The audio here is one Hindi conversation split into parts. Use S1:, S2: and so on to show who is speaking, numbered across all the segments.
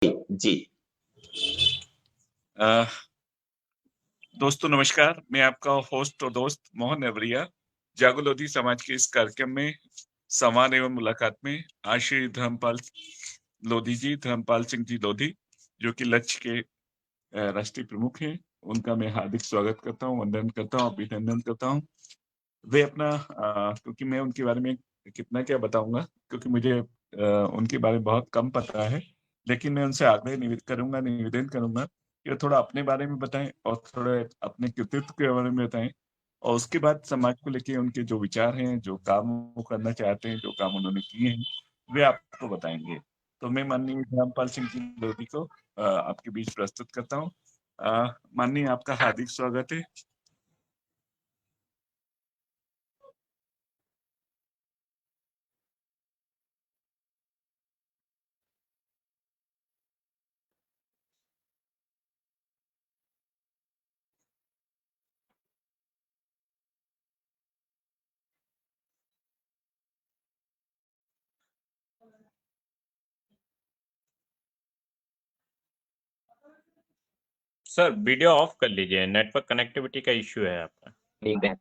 S1: जी।
S2: अ, दोस्तों नमस्कार, मैं आपका होस्ट और दोस्त मोहन नेवरिया, जागो लोधी समाज के इस कार्यक्रम में संवाद एवं मुलाकात में आज श्री धर्मपाल सिंह जी लोधी, जो कि लक्ष्य के राष्ट्रीय प्रमुख हैं, उनका मैं हार्दिक स्वागत करता हूँ, वंदन करता हूँ, अभिनंदन करता हूँ। वे अपना क्योंकि मैं उनके बारे में कितना क्या बताऊँगा, क्योंकि मुझे उनके बारे में बहुत कम पता है, लेकिन मैं उनसे आग्रह निवेदन करूँगा कि वो थोड़ा अपने बारे में बताएँ और थोड़ा अपने कृतित्व के बारे में बताएँ और उसके बाद समाज को लेके उनके जो विचार हैं, जो काम वो करना चाहते हैं, जो काम उन्होंने किए हैं, वे आपको बताएँगे। तो मैं माननीय धर्मपाल सिंह जी लोधी को आपके बीच प्रस्तुत करता हूँ। माननीय आपका हार्दिक स्वागत है।
S3: सर वीडियो ऑफ कर लीजिए, नेटवर्क कनेक्टिविटी का इश्यू है आपका।
S1: ठीक है।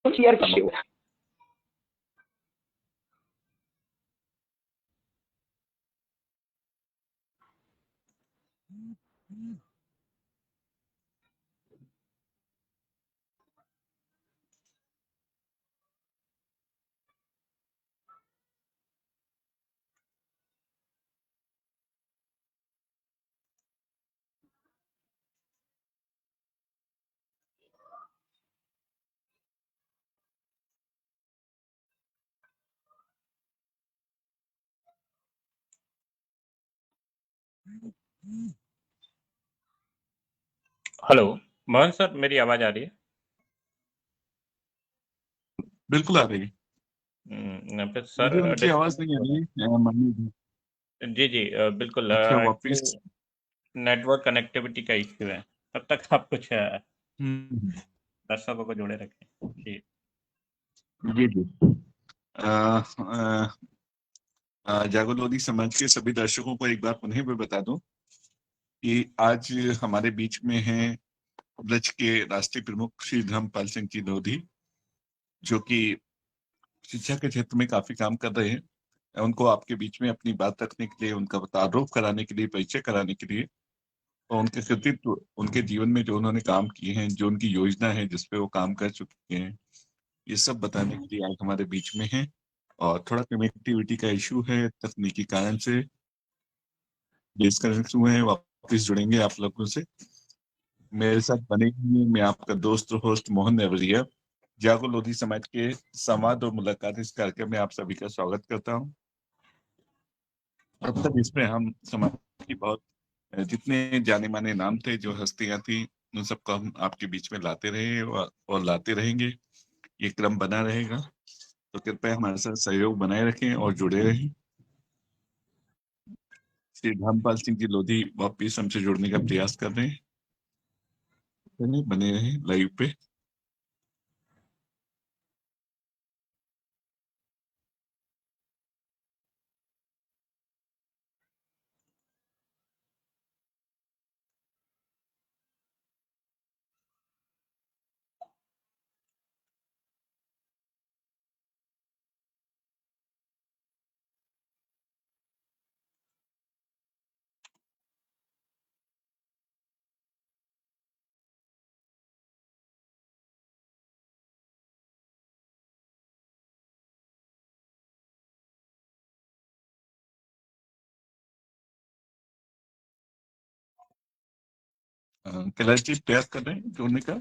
S1: शेयर कीजिए।
S3: हेलो मोहन सर, मेरी आवाज आ रही है?
S2: बिल्कुल आ रही है।
S3: फिर
S2: मुझे
S3: सर
S2: उनकी आवाज़ नहीं आ रही है, माननीय जी।
S3: जी जी, बिल्कुल।
S2: अच्छा,
S3: एक्चुअली
S2: वापिस
S3: नेटवर्क कनेक्टिविटी का इश्यू है। तब तक आप कुछ
S2: हुँ,
S3: दर्शकों को जोड़े रखें। जी
S2: जी, जी। अ जागो लोधी समाज के सभी दर्शकों को एक बार पुनः मैं बता दूं कि आज हमारे बीच में हैं ब्रज के राष्ट्रीय प्रमुख श्री धर्मपाल सिंह जी लोधी, जो कि शिक्षा के क्षेत्र में काफी काम कर रहे हैं। उनको आपके बीच में अपनी बात रखने के लिए, उनका तारुफ कराने के लिए, परिचय कराने के लिए और उनके कृतित्व, उनके जीवन में जो उन्होंने काम किए हैं, जो उनकी योजना है जिस पे वो काम कर चुके हैं, ये सब बताने के लिए आज हमारे बीच में हैं। और थोड़ा कनेक्टिविटी का इशू है, तकनीकी कारण से डिस्कनेक्ट हुए हैं, वापस जुड़ेंगे आप लोगों से। मेरे साथ बने हुए मैं आपका दोस्त और होस्ट मोहन नेवरिया, जागो लोधी समाज के संवाद और मुलाकात इस कार्यक्रम में आप सभी का स्वागत करता हूँ। अब तक इसमें हम समाज की बहुत जितने जाने माने नाम थे, जो हस्तियां थी, उन सबको हम आपके बीच में लाते रहे और लाते रहेंगे। ये क्रम बना रहेगा, तो कृपया हमारे साथ सहयोग बनाए रखें और जुड़े रहें। श्री धर्मपाल सिंह जी लोधी वापिस हमसे जुड़ने का प्रयास कर रहे हैं। बने रहें लाइव पे। कैलाश जी प्रयास कर रहे हैं जोड़ने का।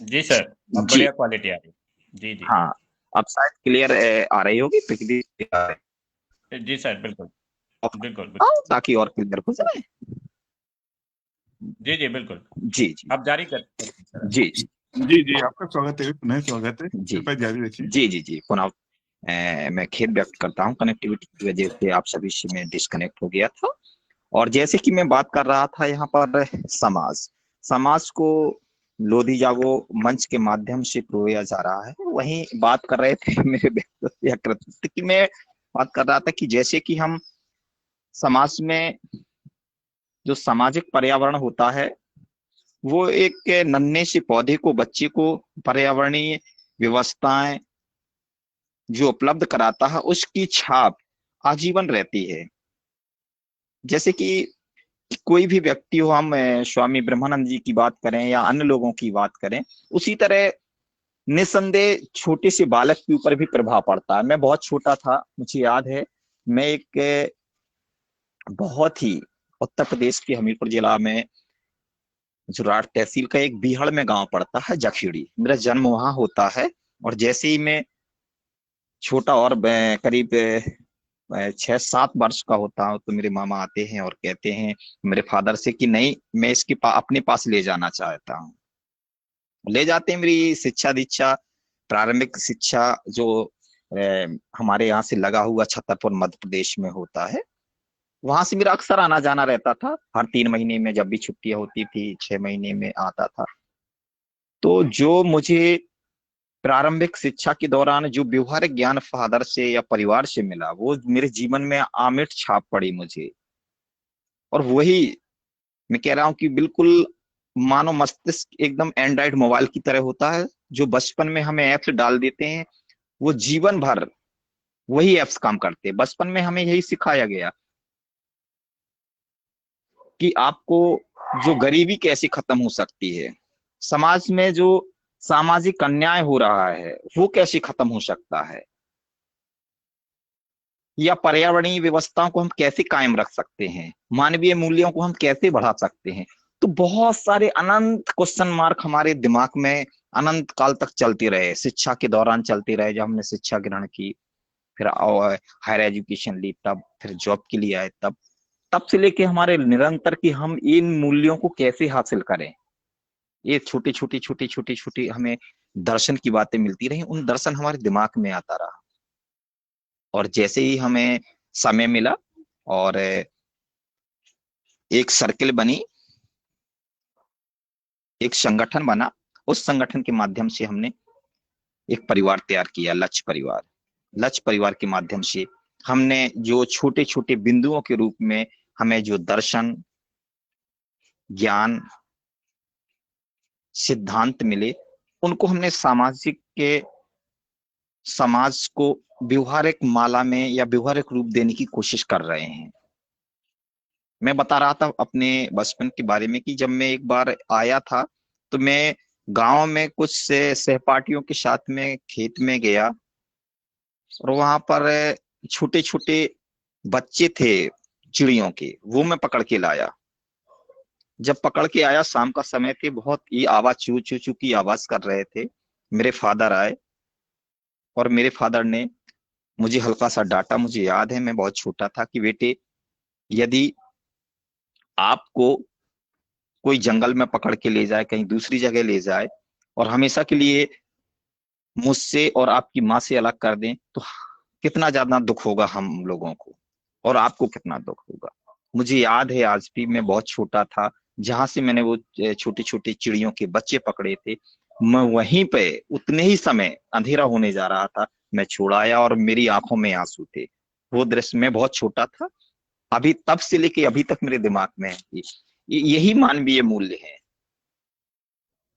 S3: जी सर, अब
S1: जी
S3: बढ़िया क्वालिटी आ रही है। जी, जी।
S1: हाँ, अब शायद क्लियर आ रही होगी पिछली
S3: जी सर, बिल्कुल। बिल्कुल, बिल्कुल।
S1: ताकि और क्लियर हो जाए।
S3: जी, जी, बिल्कुल।
S1: जी जी
S3: आप जारी कर सकते हैं सर।
S1: जी जी
S2: जी जी, आपका स्वागत है, पुनः स्वागत है,
S1: जी
S2: कृपया जारी रखिए।
S1: जी जी जी पुनः मैं खेद व्यक्त करता हूँ, कनेक्टिविटी की वजह से आप सभी से मैं डिस्कनेक्ट हो गया था। और जैसे कि मैं बात कर रहा था यहाँ पर समाज समाज को लोधी जागो मंच के माध्यम से परोया जा रहा है। वहीं बात कर रहे थे मेरे व्यक्तित्व या कृतित्व की, मैं बात कर रहा था कि जैसे कि हम समाज में जो सामाजिक पर्यावरण होता है वो एक नन्हे से पौधे को, बच्चे को पर्यावरणीय व्यवस्थाएं जो उपलब्ध कराता है उसकी छाप आजीवन रहती है। जैसे कि कोई भी व्यक्ति हो, हम स्वामी ब्रह्मानंद जी की बात करें या अन्य लोगों की बात करें, उसी तरह निसंदेह छोटे से बालक के ऊपर भी प्रभाव पड़ता है। मैं बहुत छोटा था, मुझे याद है, मैं एक बहुत ही उत्तर प्रदेश के हमीरपुर जिला में जुराट तहसील का एक बीहड़ में गांव पड़ता है जखेड़ी, मेरा जन्म वहां होता है। और जैसे ही मैं छोटा और करीब 6-7 वर्ष का होता हूँ तो मेरे मामा आते हैं और कहते हैं मेरे फादर से कि नहीं, मैं इसके अपने पास ले जाना चाहता हूँ। ले जाते हैं, मेरी शिक्षा दीक्षा, प्रारंभिक शिक्षा जो हमारे यहाँ से लगा हुआ छतरपुर मध्य प्रदेश में होता है, वहां से मेरा अक्सर आना जाना रहता था। हर 3 महीने में जब भी छुट्टियां होती थी, 6 महीने में आता था। तो जो मुझे प्रारंभिक शिक्षा के दौरान जो व्यवहारिक ज्ञान फादर से या परिवार से मिला, वो मेरे जीवन में आमिट छाप पड़ी मुझे। और वही मैं कह रहा हूँ कि बिल्कुल मानव मस्तिष्क एकदम एंड्रॉइड मोबाइल की तरह होता है। जो बचपन में हमें ऐप्स डाल देते हैं, वो जीवन भर वही ऐप्स काम करते हैं। बचपन में हमें यही सिखाया गया कि आपको जो गरीबी कैसे खत्म हो सकती है, समाज में जो सामाजिक अन्याय हो रहा है वो कैसे खत्म हो सकता है, या पर्यावरणीय व्यवस्थाओं को हम कैसे कायम रख सकते हैं, मानवीय मूल्यों को हम कैसे बढ़ा सकते हैं। तो बहुत सारे अनंत क्वेश्चन मार्क हमारे दिमाग में अनंत काल तक चलते रहे, शिक्षा के दौरान चलते रहे। जब हमने शिक्षा ग्रहण की, फिर हायर एजुकेशन ली, तब फिर जॉब के लिए आए, तब से लेके हमारे निरंतर कि हम इन मूल्यों को कैसे हासिल करें। ये छोटी छोटी छोटी छोटी छोटी हमें दर्शन की बातें मिलती रही, उन दर्शन हमारे दिमाग में आता रहा। और जैसे ही हमें समय मिला और एक सर्किल बनी, एक संगठन बना, उस संगठन के माध्यम से हमने एक परिवार तैयार किया, लक्ष्य परिवार। लक्ष्य परिवार के माध्यम से हमने जो छोटे छोटे बिंदुओं के रूप में हमें जो दर्शन, ज्ञान, सिद्धांत मिले, उनको हमने समाज को व्यवहारिक माला में या व्यवहारिक रूप देने की कोशिश कर रहे हैं। मैं बता रहा था अपने बचपन के बारे में कि जब मैं एक बार आया था तो मैं गांव में कुछ सहपाठियों के साथ में खेत में गया और वहां पर छोटे छोटे बच्चे थे चिड़ियों के, वो मैं पकड़ के लाया। जब पकड़ के आया, शाम का समय थे, बहुत ही आवाज चू चू चू की आवाज कर रहे थे। मेरे फादर आए और मेरे फादर ने मुझे हल्का सा डांटा। मुझे याद है, मैं बहुत छोटा था, कि बेटे, यदि आपको कोई जंगल में पकड़ के ले जाए, कहीं दूसरी जगह ले जाए और हमेशा के लिए मुझसे और आपकी माँ से अलग कर दें, तो कितना ज्यादा दुख होगा हम लोगों को, और आपको कितना दुख होगा। मुझे याद है आज भी, मैं बहुत छोटा था, जहां से मैंने वो छोटे छोटे चिड़ियों के बच्चे पकड़े थे, मैं वहीं पे उतने ही समय अंधेरा होने जा रहा था, मैं छुड़ाया और मेरी आंखों में आंसू थे। वो दृश्य, मैं बहुत छोटा था, अभी तब से लेके अभी तक मेरे दिमाग में है कि यही मानवीय मूल्य है।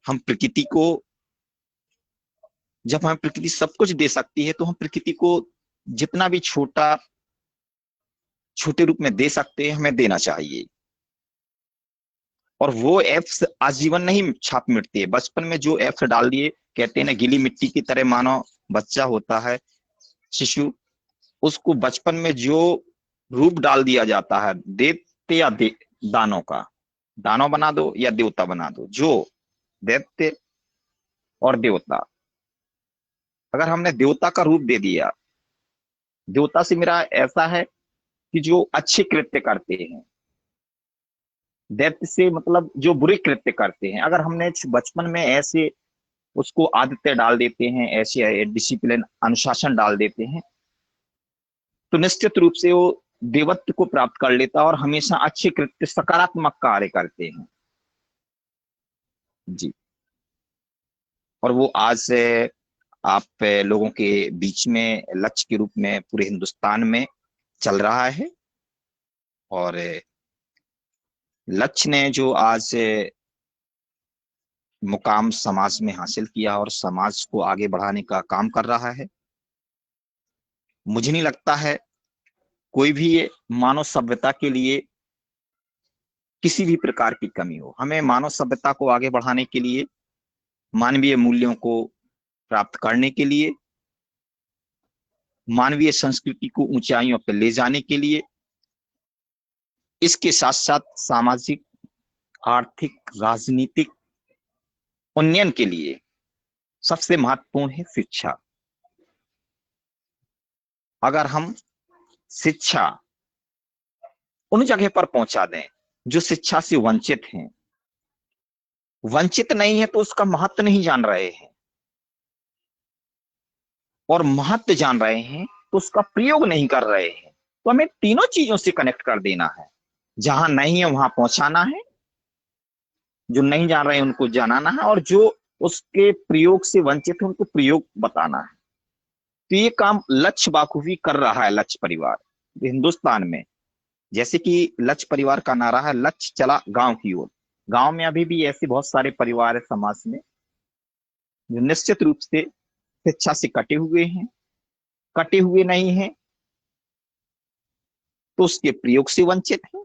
S1: हम प्रकृति को, जब हमें प्रकृति सब कुछ दे सकती है, तो हम प्रकृति को जितना भी छोटे रूप में दे सकते हैं, हमें देना चाहिए। और वो एप्स आजीवन नहीं छाप मिटती है। बचपन में जो एप्स डाल दिए, कहते हैं ना, गीली मिट्टी की तरह मानो बच्चा होता है, शिशु, उसको बचपन में जो रूप डाल दिया जाता है, देवते या दानों का, दानव बना दो या देवता बना दो, जो दैत्य और देवता, अगर हमने देवता का रूप दे दिया, देवता से मेरा ऐसा है कि जो अच्छे कृत्य करते हैं, दैत्य से मतलब जो बुरे कृत्य करते हैं। अगर हमने बचपन में ऐसे उसको आदतें डाल देते हैं, ऐसे डिसिप्लिन, अनुशासन डाल देते हैं, तो निश्चित रूप से वो देवत्व को प्राप्त कर लेता और हमेशा अच्छे कृत्य, सकारात्मक कार्य करते हैं जी। और वो आज से आप लोगों के बीच में लक्ष्य के रूप में पूरे हिंदुस्तान में चल रहा है। और लक्ष्य ने जो आज मुकाम समाज में हासिल किया और समाज को आगे बढ़ाने का काम कर रहा है, मुझे नहीं लगता है कोई भी मानव सभ्यता के लिए किसी भी प्रकार की कमी हो। हमें मानव सभ्यता को आगे बढ़ाने के लिए, मानवीय मूल्यों को प्राप्त करने के लिए, मानवीय संस्कृति को ऊंचाइयों पर ले जाने के लिए, इसके साथ साथ सामाजिक, आर्थिक, राजनीतिक उन्नयन के लिए सबसे महत्वपूर्ण है शिक्षा। अगर हम शिक्षा उन जगह पर पहुंचा दें जो शिक्षा से वंचित हैं, वंचित नहीं है तो उसका महत्व नहीं जान रहे हैं, और महत्व जान रहे हैं तो उसका प्रयोग नहीं कर रहे हैं, तो हमें तीनों चीजों से कनेक्ट कर देना है। जहां नहीं है वहां पहुंचाना है, जो नहीं जान रहे हैं उनको जानाना है, और जो उसके प्रयोग से वंचित है उनको प्रयोग बताना है। तो ये काम लक्ष्य बाखूबी कर रहा है, लक्ष्य परिवार हिंदुस्तान में। जैसे कि लक्ष्य परिवार का नारा है, लक्ष्य चला गांव की ओर। गांव में अभी भी ऐसे बहुत सारे परिवार है समाज में जो निश्चित रूप से शिक्षा से कटे हुए हैं, कटे हुए नहीं हैं तो उसके प्रयोग से वंचित हैं।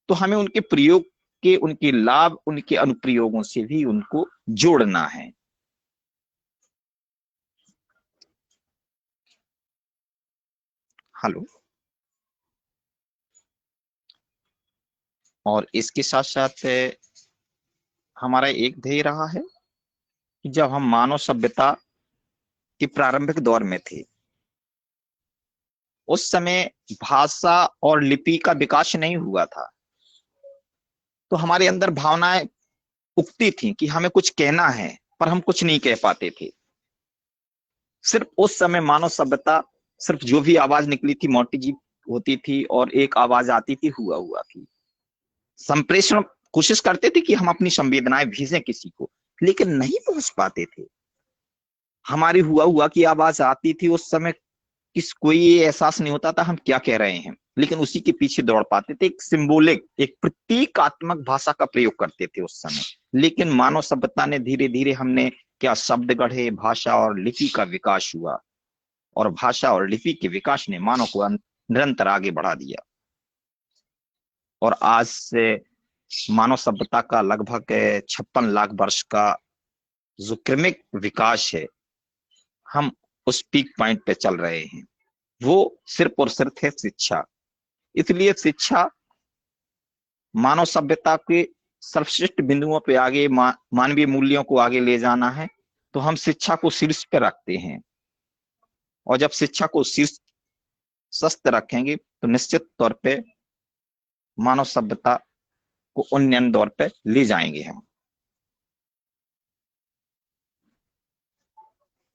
S1: तो हमें उनके प्रयोग के, उनके लाभ, उनके अनुप्रयोगों से भी उनको जोड़ना है। हेलो। और इसके साथ साथ हमारा एक ध्येय रहा है कि जब हम मानव सभ्यता के प्रारंभिक दौर में थे, उस समय भाषा और लिपि का विकास नहीं हुआ था, तो हमारे अंदर भावनाएं उगती थी कि हमें कुछ कहना है, पर हम कुछ नहीं कह पाते थे। सिर्फ उस समय मानव सभ्यता, सिर्फ जो भी आवाज निकली थी मोटी जी होती थी, और एक आवाज आती थी, हुआ हुआ की। संप्रेषण कोशिश करते थे कि हम अपनी संवेदनाएं भेजें किसी को, लेकिन नहीं पहुंच पाते थे। हमारी हुआ की आवाज आती थी उस समय, कोई ये एहसास नहीं होता था हम क्या कह रहे हैं, लेकिन उसी के पीछे दौड़ पाते थे। एक सिंबॉलिक, एक प्रतीकात्मक भाषा का प्रयोग करते थे उस समय। लेकिन मानव सभ्यता ने धीरे धीरे, हमने क्या शब्द गढ़े, भाषा और लिपि का विकास हुआ, और भाषा और लिपि के विकास ने मानव को निरंतर आगे बढ़ा दिया। और आज से मानव सभ्यता का लगभग 56 लाख वर्ष का जो क्रमिक विकास है, हम उस पीक पॉइंट पे चल रहे हैं। वो सिर्फ और सिर्फ है शिक्षा। इसलिए शिक्षा मानव सभ्यता के सर्वश्रेष्ठ बिंदुओं पे आगे, मानवीय मूल्यों को आगे ले जाना है, तो हम शिक्षा को शीर्ष पे रखते हैं। और जब शिक्षा को शीर्षस्थ रखेंगे तो निश्चित तौर पे मानव सभ्यता को उन्नयन दौर पे ले जाएंगे हम।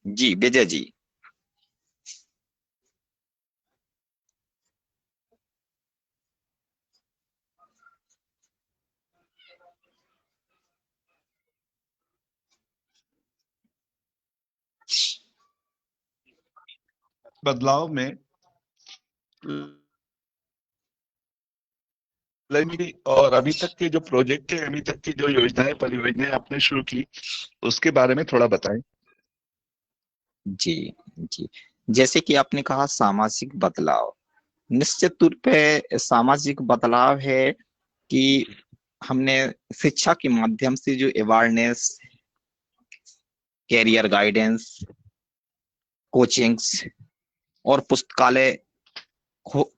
S1: जी विजय जी।
S2: बदलाव में और अभी तक के जो प्रोजेक्ट है, अभी तक की जो योजनाएं, परियोजनाएं आपने शुरू की, उसके बारे में थोड़ा बताएं।
S1: जी जी, जैसे कि आपने कहा सामाजिक बदलाव, निश्चित तौर पे सामाजिक बदलाव है कि हमने शिक्षा के माध्यम से जो अवेयरनेस, कैरियर गाइडेंस, कोचिंग्स और पुस्तकालय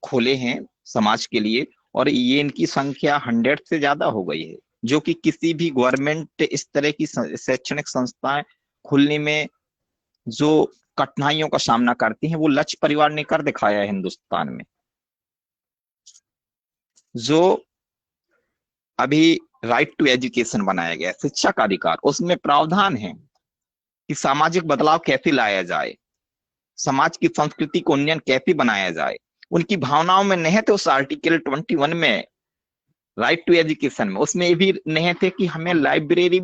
S1: खोले हैं समाज के लिए, और ये इनकी संख्या 100 से ज्यादा हो गई है, जो कि किसी भी गवर्नमेंट इस तरह की शैक्षणिक संस्थाएं खुलने में जो कठिनाइयों का सामना करती हैं, वो लक्ष्य परिवार ने कर दिखाया है हिंदुस्तान में। जो अभी राइट टू एजुकेशन बनाया गया, शिक्षा का अधिकार, उसमें प्रावधान है कि सामाजिक बदलाव कैसे लाया जाए, समाज की संस्कृति को उन्नयन कैसे बनाया जाए। उनकी भावनाओं में निहित उस आर्टिकल 21 में, राइट टू एजुकेशन में, उसमें ये भी निहित है कि हमें लाइब्रेरी,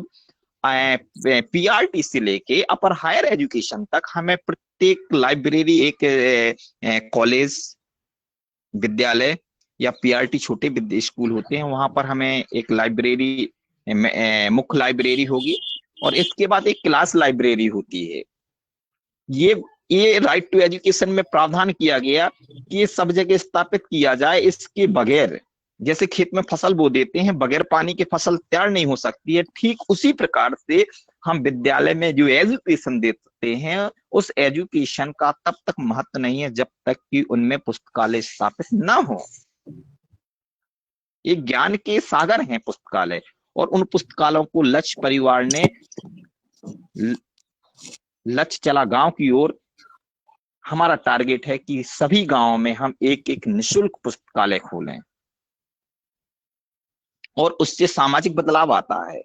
S1: पीआरटी से लेके अपर हायर एजुकेशन तक, हमें प्रत्येक लाइब्रेरी, एक कॉलेज, विद्यालय या पीआरटी छोटे स्कूल होते हैं, वहां पर हमें एक लाइब्रेरी, मुख्य लाइब्रेरी होगी, और इसके बाद एक क्लास लाइब्रेरी होती है। ये राइट टू एजुकेशन में प्रावधान किया गया कि ये सब जगह स्थापित किया जाए। इसके बगैर, जैसे खेत में फसल बो देते हैं, बगैर पानी के फसल तैयार नहीं हो सकती है, ठीक उसी प्रकार से हम विद्यालय में जो एजुकेशन देते हैं, उस एजुकेशन का तब तक महत्व नहीं है जब तक कि उनमें पुस्तकालय स्थापित ना हो। ये ज्ञान के सागर हैं पुस्तकालय, और उन पुस्तकालयों को लक्ष्य परिवार ने लक्ष्य चला गांव की ओर। हमारा टारगेट है कि सभी गांवों में हम एक एक निःशुल्क पुस्तकालय खोलें, और उससे सामाजिक बदलाव आता है।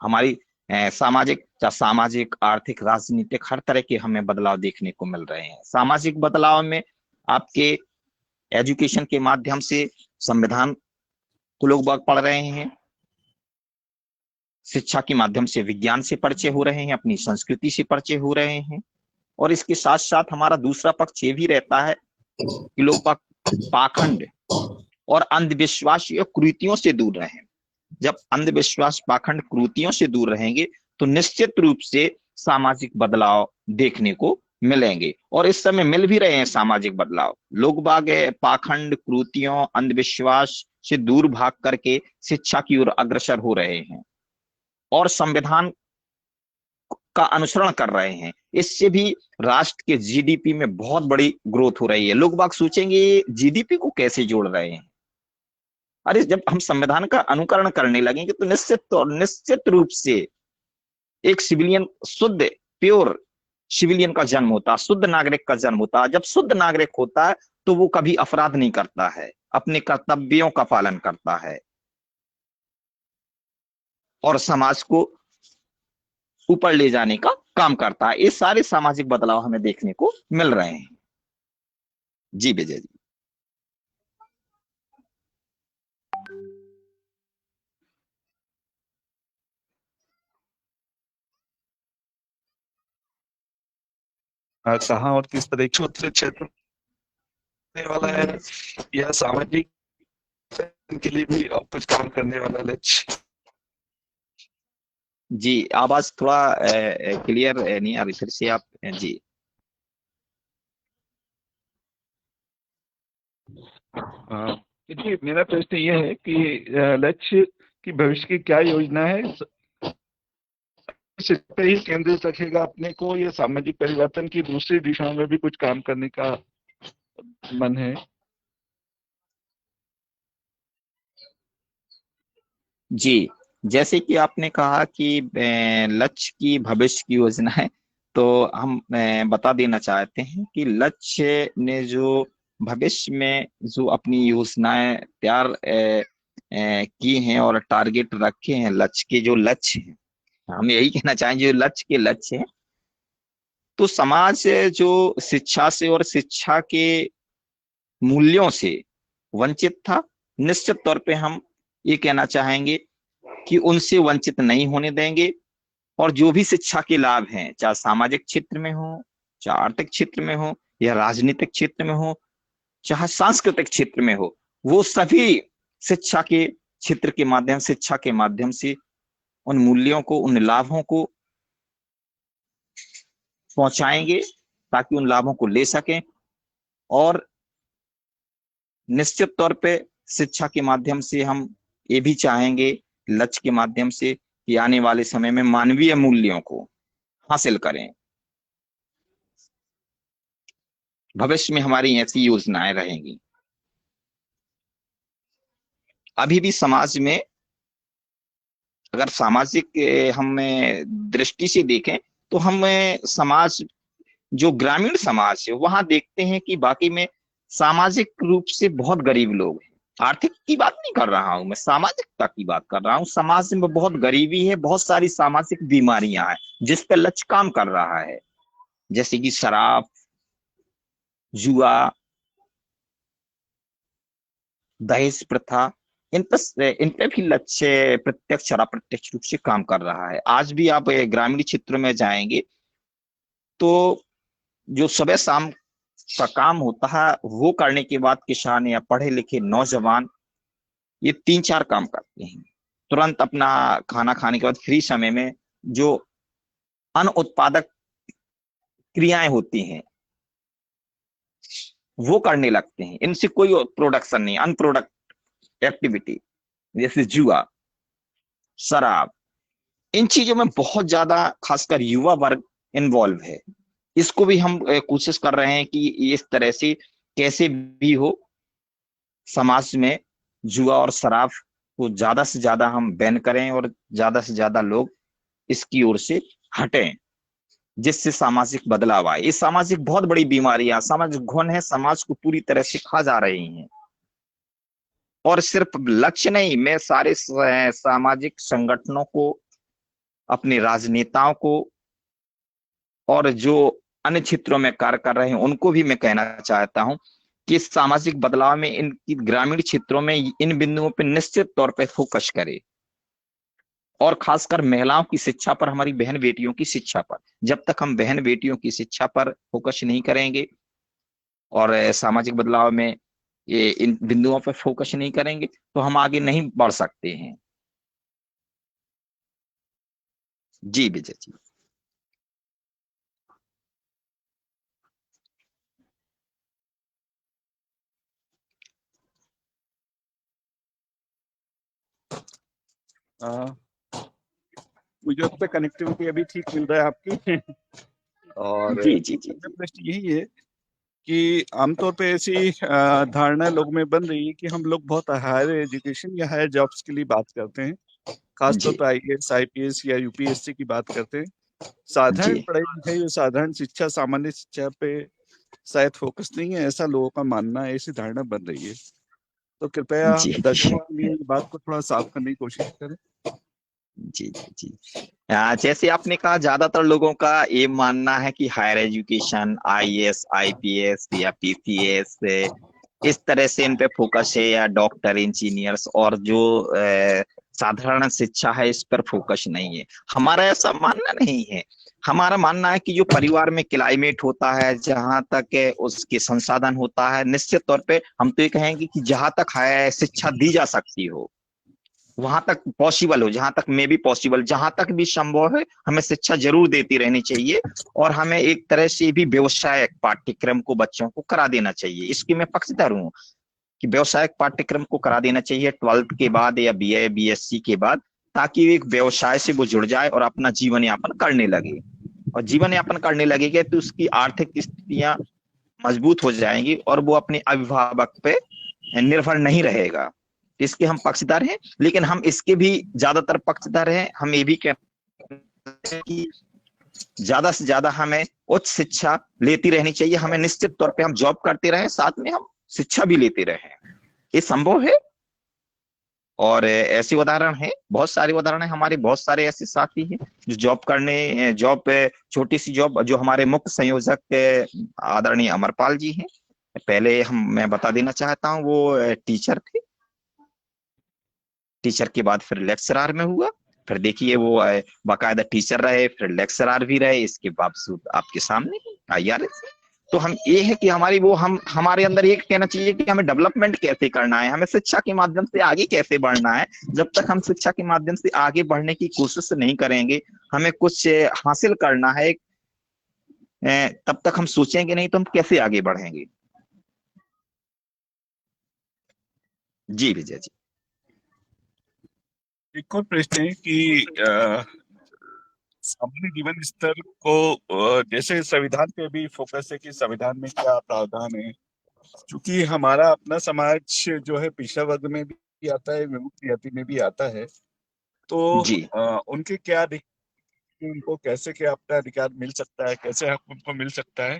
S1: हमारी सामाजिक, आर्थिक, राजनीतिक, हर तरह के हमें बदलाव देखने को मिल रहे हैं। सामाजिक बदलाव में आपके एजुकेशन के माध्यम से संविधान को लोग पढ़ रहे हैं, शिक्षा के माध्यम से विज्ञान से परिचय हो रहे हैं, अपनी संस्कृति से परिचय हो रहे हैं, और इसके साथ साथ हमारा दूसरा पक्ष ये भी रहता है कि लोग पाखंड और अंधविश्वास या कुरीतियों से दूर रहें। जब अंधविश्वास, पाखंड, कुरीतियों से दूर रहेंगे तो निश्चित रूप से सामाजिक बदलाव देखने को मिलेंगे, और इस समय मिल भी रहे हैं सामाजिक बदलाव। लोग बाग पाखंड, कुरीतियों, अंधविश्वास से दूर भाग करके शिक्षा की ओर अग्रसर हो रहे हैं और संविधान का अनुसरण कर रहे हैं। इससे भी राष्ट्र के जीडीपी में बहुत बड़ी ग्रोथ हो रही है। लोग बाग सोचेंगे जीडीपी को कैसे जोड़ रहे हैं। अरे जब हम संविधान का अनुकरण करने लगेंगे तो निश्चित रूप से एक सिविलियन, शुद्ध प्योर सिविलियन का जन्म होता, शुद्ध नागरिक का जन्म होता। जब शुद्ध नागरिक होता है तो वो कभी अपराध नहीं करता है, अपने कर्तव्यों का पालन करता है और समाज को ऊपर ले जाने का काम करता है। ये सारे सामाजिक बदलाव हमें देखने को मिल रहे हैं। जी विजय जी।
S2: कहाँ और किस तरह के क्षेत्र करने वाला है, या सामाजिक के लिए भी कुछ काम करने वाला लक्ष्य?
S1: जी, आवाज थोड़ा क्लियर नहीं आ रही, फिर से आप जी।
S2: देखिए, मेरा प्रश्न ये है कि लक्ष्य की भविष्य की क्या योजना है, शिक्षा पे ही केंद्रित रखेगा अपने को, या सामाजिक परिवर्तन की दूसरी दिशाओं में भी कुछ काम करने का मन है?
S1: जी, जैसे कि आपने कहा कि लक्ष्य की भविष्य की योजना है, तो हम बता देना चाहते हैं कि लक्ष्य ने जो भविष्य में जो अपनी योजनाएं तैयार की हैं और टारगेट रखे हैं, लक्ष्य के जो लक्ष्य हैं, हम यही कहना चाहेंगे जो लक्ष्य के लक्ष्य हैं, तो समाज जो शिक्षा से और शिक्षा के मूल्यों से वंचित था, निश्चित तौर पे हम ये कहना चाहेंगे कि उनसे वंचित नहीं होने देंगे। और जो भी शिक्षा के लाभ हैं, चाहे सामाजिक क्षेत्र में हो, चाहे आर्थिक क्षेत्र में हो, या राजनीतिक क्षेत्र में हो, चाहे सांस्कृतिक क्षेत्र में हो, वो सभी शिक्षा के क्षेत्र के माध्यम, शिक्षा के माध्यम से उन मूल्यों को, उन लाभों को पहुंचाएंगे, ताकि उन लाभों को ले सकें। और निश्चित तौर पे शिक्षा के माध्यम से हम ये भी चाहेंगे, लक्ष्य के माध्यम से, कि आने वाले समय में मानवीय मूल्यों को हासिल करें। भविष्य में हमारी ऐसी योजनाएं रहेंगी। अभी भी समाज में, अगर सामाजिक हम दृष्टि से देखें, तो हम समाज, जो ग्रामीण समाज है, वहां देखते हैं कि बाकी में सामाजिक रूप से बहुत गरीब लोग हैं। आर्थिक की बात नहीं कर रहा हूं मैं, सामाजिकता की बात कर रहा हूं। समाज में बहुत गरीबी है, बहुत सारी सामाजिक बीमारियां हैं जिस पर लक्ष्य काम कर रहा है, जैसे कि शराब, जुआ, दहेज प्रथा। इन पे भी लक्ष्य प्रत्यक्ष और अप्रत्यक्ष रूप से काम कर रहा है। आज भी आप ग्रामीण क्षेत्रों में जाएंगे तो जो सुबह शाम का काम होता है, वो करने के बाद किसान या पढ़े लिखे नौजवान ये 3-4 काम करते हैं। तुरंत अपना खाना खाने के बाद फ्री समय में जो अन उत्पादक क्रियाएं होती हैं, वो करने लगते हैं। इनसे कोई प्रोडक्शन नहीं, अनप्रोडक्ट एक्टिविटी, जैसे जुआ, शराब, इन चीजों में बहुत ज्यादा खासकर युवा वर्ग इन्वॉल्व है। इसको भी हम कोशिश कर रहे हैं कि इस तरह से कैसे भी हो, समाज में जुआ और शराब को ज्यादा से ज्यादा हम बैन करें, और ज्यादा से ज्यादा लोग इसकी ओर से हटें, जिससे सामाजिक बदलाव आए। ये सामाजिक बहुत बड़ी बीमारियां, सामाजिक घुन है, समाज को पूरी तरह से खा जा रही हैं। और सिर्फ लक्ष्य नहीं, मैं सारे सामाजिक संगठनों को, अपने राजनेताओं को, और जो अन्य क्षेत्रों में कार्य कर रहे हैं उनको भी मैं कहना चाहता हूं कि सामाजिक बदलाव में इन ग्रामीण क्षेत्रों में इन बिंदुओं पर निश्चित तौर पर फोकस करे। और खासकर महिलाओं की शिक्षा पर, हमारी बहन बेटियों की शिक्षा पर, जब तक हम बहन बेटियों की शिक्षा पर फोकस नहीं करेंगे और सामाजिक बदलाव में ये इन बिंदुओं पर फोकस नहीं करेंगे, तो हम आगे नहीं बढ़ सकते हैं। जी विजय जी।
S2: मुझे लगता है कनेक्टिविटी अभी ठीक मिल रहा है आपकी। और
S1: जी जी जी जी।
S2: प्रश्न यही है कि आमतौर पे ऐसी धारणा लोग में बन रही है कि हम लोग बहुत हायर एजुकेशन या हायर जॉब्स के लिए बात करते हैं, खासतौर
S1: जी
S2: पर IAS IPS या UPSC की बात करते हैं। साधारण
S1: जी
S2: पढ़ाई लिखाई और साधारण शिक्षा, सामान्य शिक्षा पे शायद फोकस नहीं है, ऐसा लोगों का मानना है, ऐसी धारणा बन रही है। तो कृपया
S1: जी
S2: दर्शकों के लिए ये बात को थोड़ा साफ करने की कोशिश करें।
S1: जी जी जी। जैसे आपने कहा, ज्यादातर लोगों का ये मानना है कि हायर एजुकेशन, IAS IPS या PCS, इस तरह से इन पे फोकस है, या डॉक्टर, इंजीनियर्स, और जो साधारण शिक्षा है इस पर फोकस नहीं है। हमारा ऐसा मानना नहीं है। हमारा मानना है कि जो परिवार में क्लाइमेट होता है, जहां तक उसके संसाधन होता है, निश्चित तौर पे हम तो ये कहेंगे कि जहां तक है शिक्षा दी जा सकती हो, वहां तक पॉसिबल हो, जहां तक मे भी पॉसिबल, जहां तक भी संभव है, हमें शिक्षा जरूर देती रहनी चाहिए। और हमें एक तरह से भी व्यवसायिक पाठ्यक्रम को बच्चों को करा देना चाहिए। इसकी मैं पक्षधर हूँ कि व्यवसायिक पाठ्यक्रम को करा देना चाहिए 12th के बाद या बीए बीएससी के बाद, ताकि एक व्यवसाय से वो जुड़ जाए और अपना जीवन यापन करने लगे। और जीवन यापन करने लगेगा तो उसकी आर्थिक स्थितियां मजबूत हो जाएंगी और वो अपने अभिभावक पे निर्भर नहीं रहेगा। इसके हम पक्षधर हैं, लेकिन हम इसके भी ज्यादातर पक्षधर हैं। हम ये भी कहते हैं कि ज्यादा से ज्यादा हमें उच्च शिक्षा लेती रहनी चाहिए। हमें निश्चित तौर पे हम जॉब करते रहे, साथ में हम शिक्षा भी लेते रहे। ये संभव है। और ऐसे उदाहरण है, बहुत सारे उदाहरण है। हमारे बहुत सारे ऐसे साथी हैं जो जॉब छोटी सी जॉब, जो हमारे मुख्य संयोजक आदरणीय अमरपाल जी हैं, पहले मैं बता देना चाहता हूँ, वो टीचर थे। टीचर के बाद फिर लेक्चरार में हुआ, फिर देखिए वो बाकायदा टीचर रहे, फिर लेक्चरार भी रहे, इसके बावजूद आपके सामने IRS। तो हम ये है कि हमारे अंदर ये कहना चाहिए कि हमें डेवलपमेंट कैसे करना है, हमें शिक्षा के माध्यम से आगे कैसे बढ़ना है। जब तक हम शिक्षा के माध्यम से आगे बढ़ने की कोशिश नहीं करेंगे, हमें कुछ हासिल करना है, तब तक हम सोचेंगे नहीं तो हम कैसे आगे बढ़ेंगे। जी विजय जी।
S2: एक और प्रश्न है कि सामान्य जीवन स्तर को जैसे संविधान पे भी फोकस है कि संविधान में क्या प्रावधान है, क्योंकि हमारा अपना समाज जो है पिछड़ा वर्ग में भी आता है, विमुक्त जाति में भी आता है, तो
S1: जी
S2: उनके क्या उनको कैसे क्या अपना अधिकार मिल सकता है, कैसे हक उनको मिल सकता है,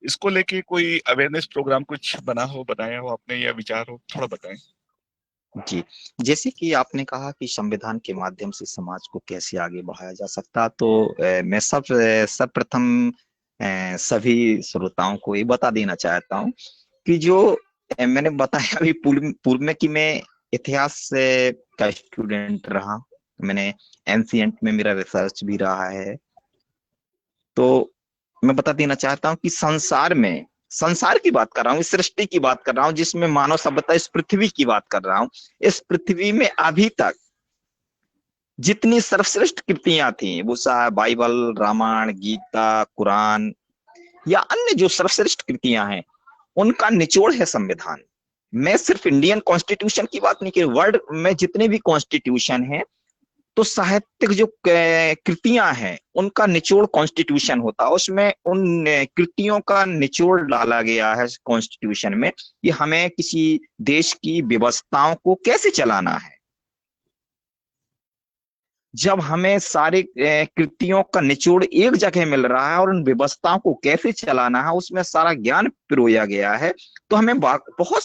S2: इसको लेके कोई अवेयरनेस प्रोग्राम कुछ बनाया हो आपने, या विचार हो, थोड़ा बताएं।
S1: जी, जैसे कि आपने कहा कि संविधान के माध्यम से समाज को कैसे आगे बढ़ाया जा सकता, तो मैं सर्वप्रथम सभी श्रोताओं को ये बता देना चाहता हूँ कि जो मैंने बताया अभी पूर्व में कि मैं इतिहास का स्टूडेंट रहा, मैंने एंशिएंट में मेरा रिसर्च भी रहा है। तो मैं बता देना चाहता हूँ कि संसार की बात कर रहा हूँ, इस सृष्टि की बात कर रहा हूँ, जिसमें मानव सभ्यता, इस पृथ्वी की बात कर रहा हूँ। इस पृथ्वी में अभी तक जितनी सर्वश्रेष्ठ कृतियां थी, वो बाइबल, रामायण, गीता, कुरान या अन्य जो सर्वश्रेष्ठ कृतियां हैं, उनका निचोड़ है संविधान। मैं सिर्फ इंडियन कॉन्स्टिट्यूशन की बात नहीं की, वर्ल्ड में जितने भी कॉन्स्टिट्यूशन हैं, तो साहित्यिक जो कृतियां हैं, उनका निचोड़ कॉन्स्टिट्यूशन होता है। उसमें उन कृतियों का निचोड़ डाला गया है कॉन्स्टिट्यूशन में कि हमें किसी देश की व्यवस्थाओं को कैसे चलाना है। जब हमें सारे कृतियों का निचोड़ एक जगह मिल रहा है और उन व्यवस्थाओं को कैसे चलाना है, उसमें सारा ज्ञान पिरोया गया है, तो हमें बहुत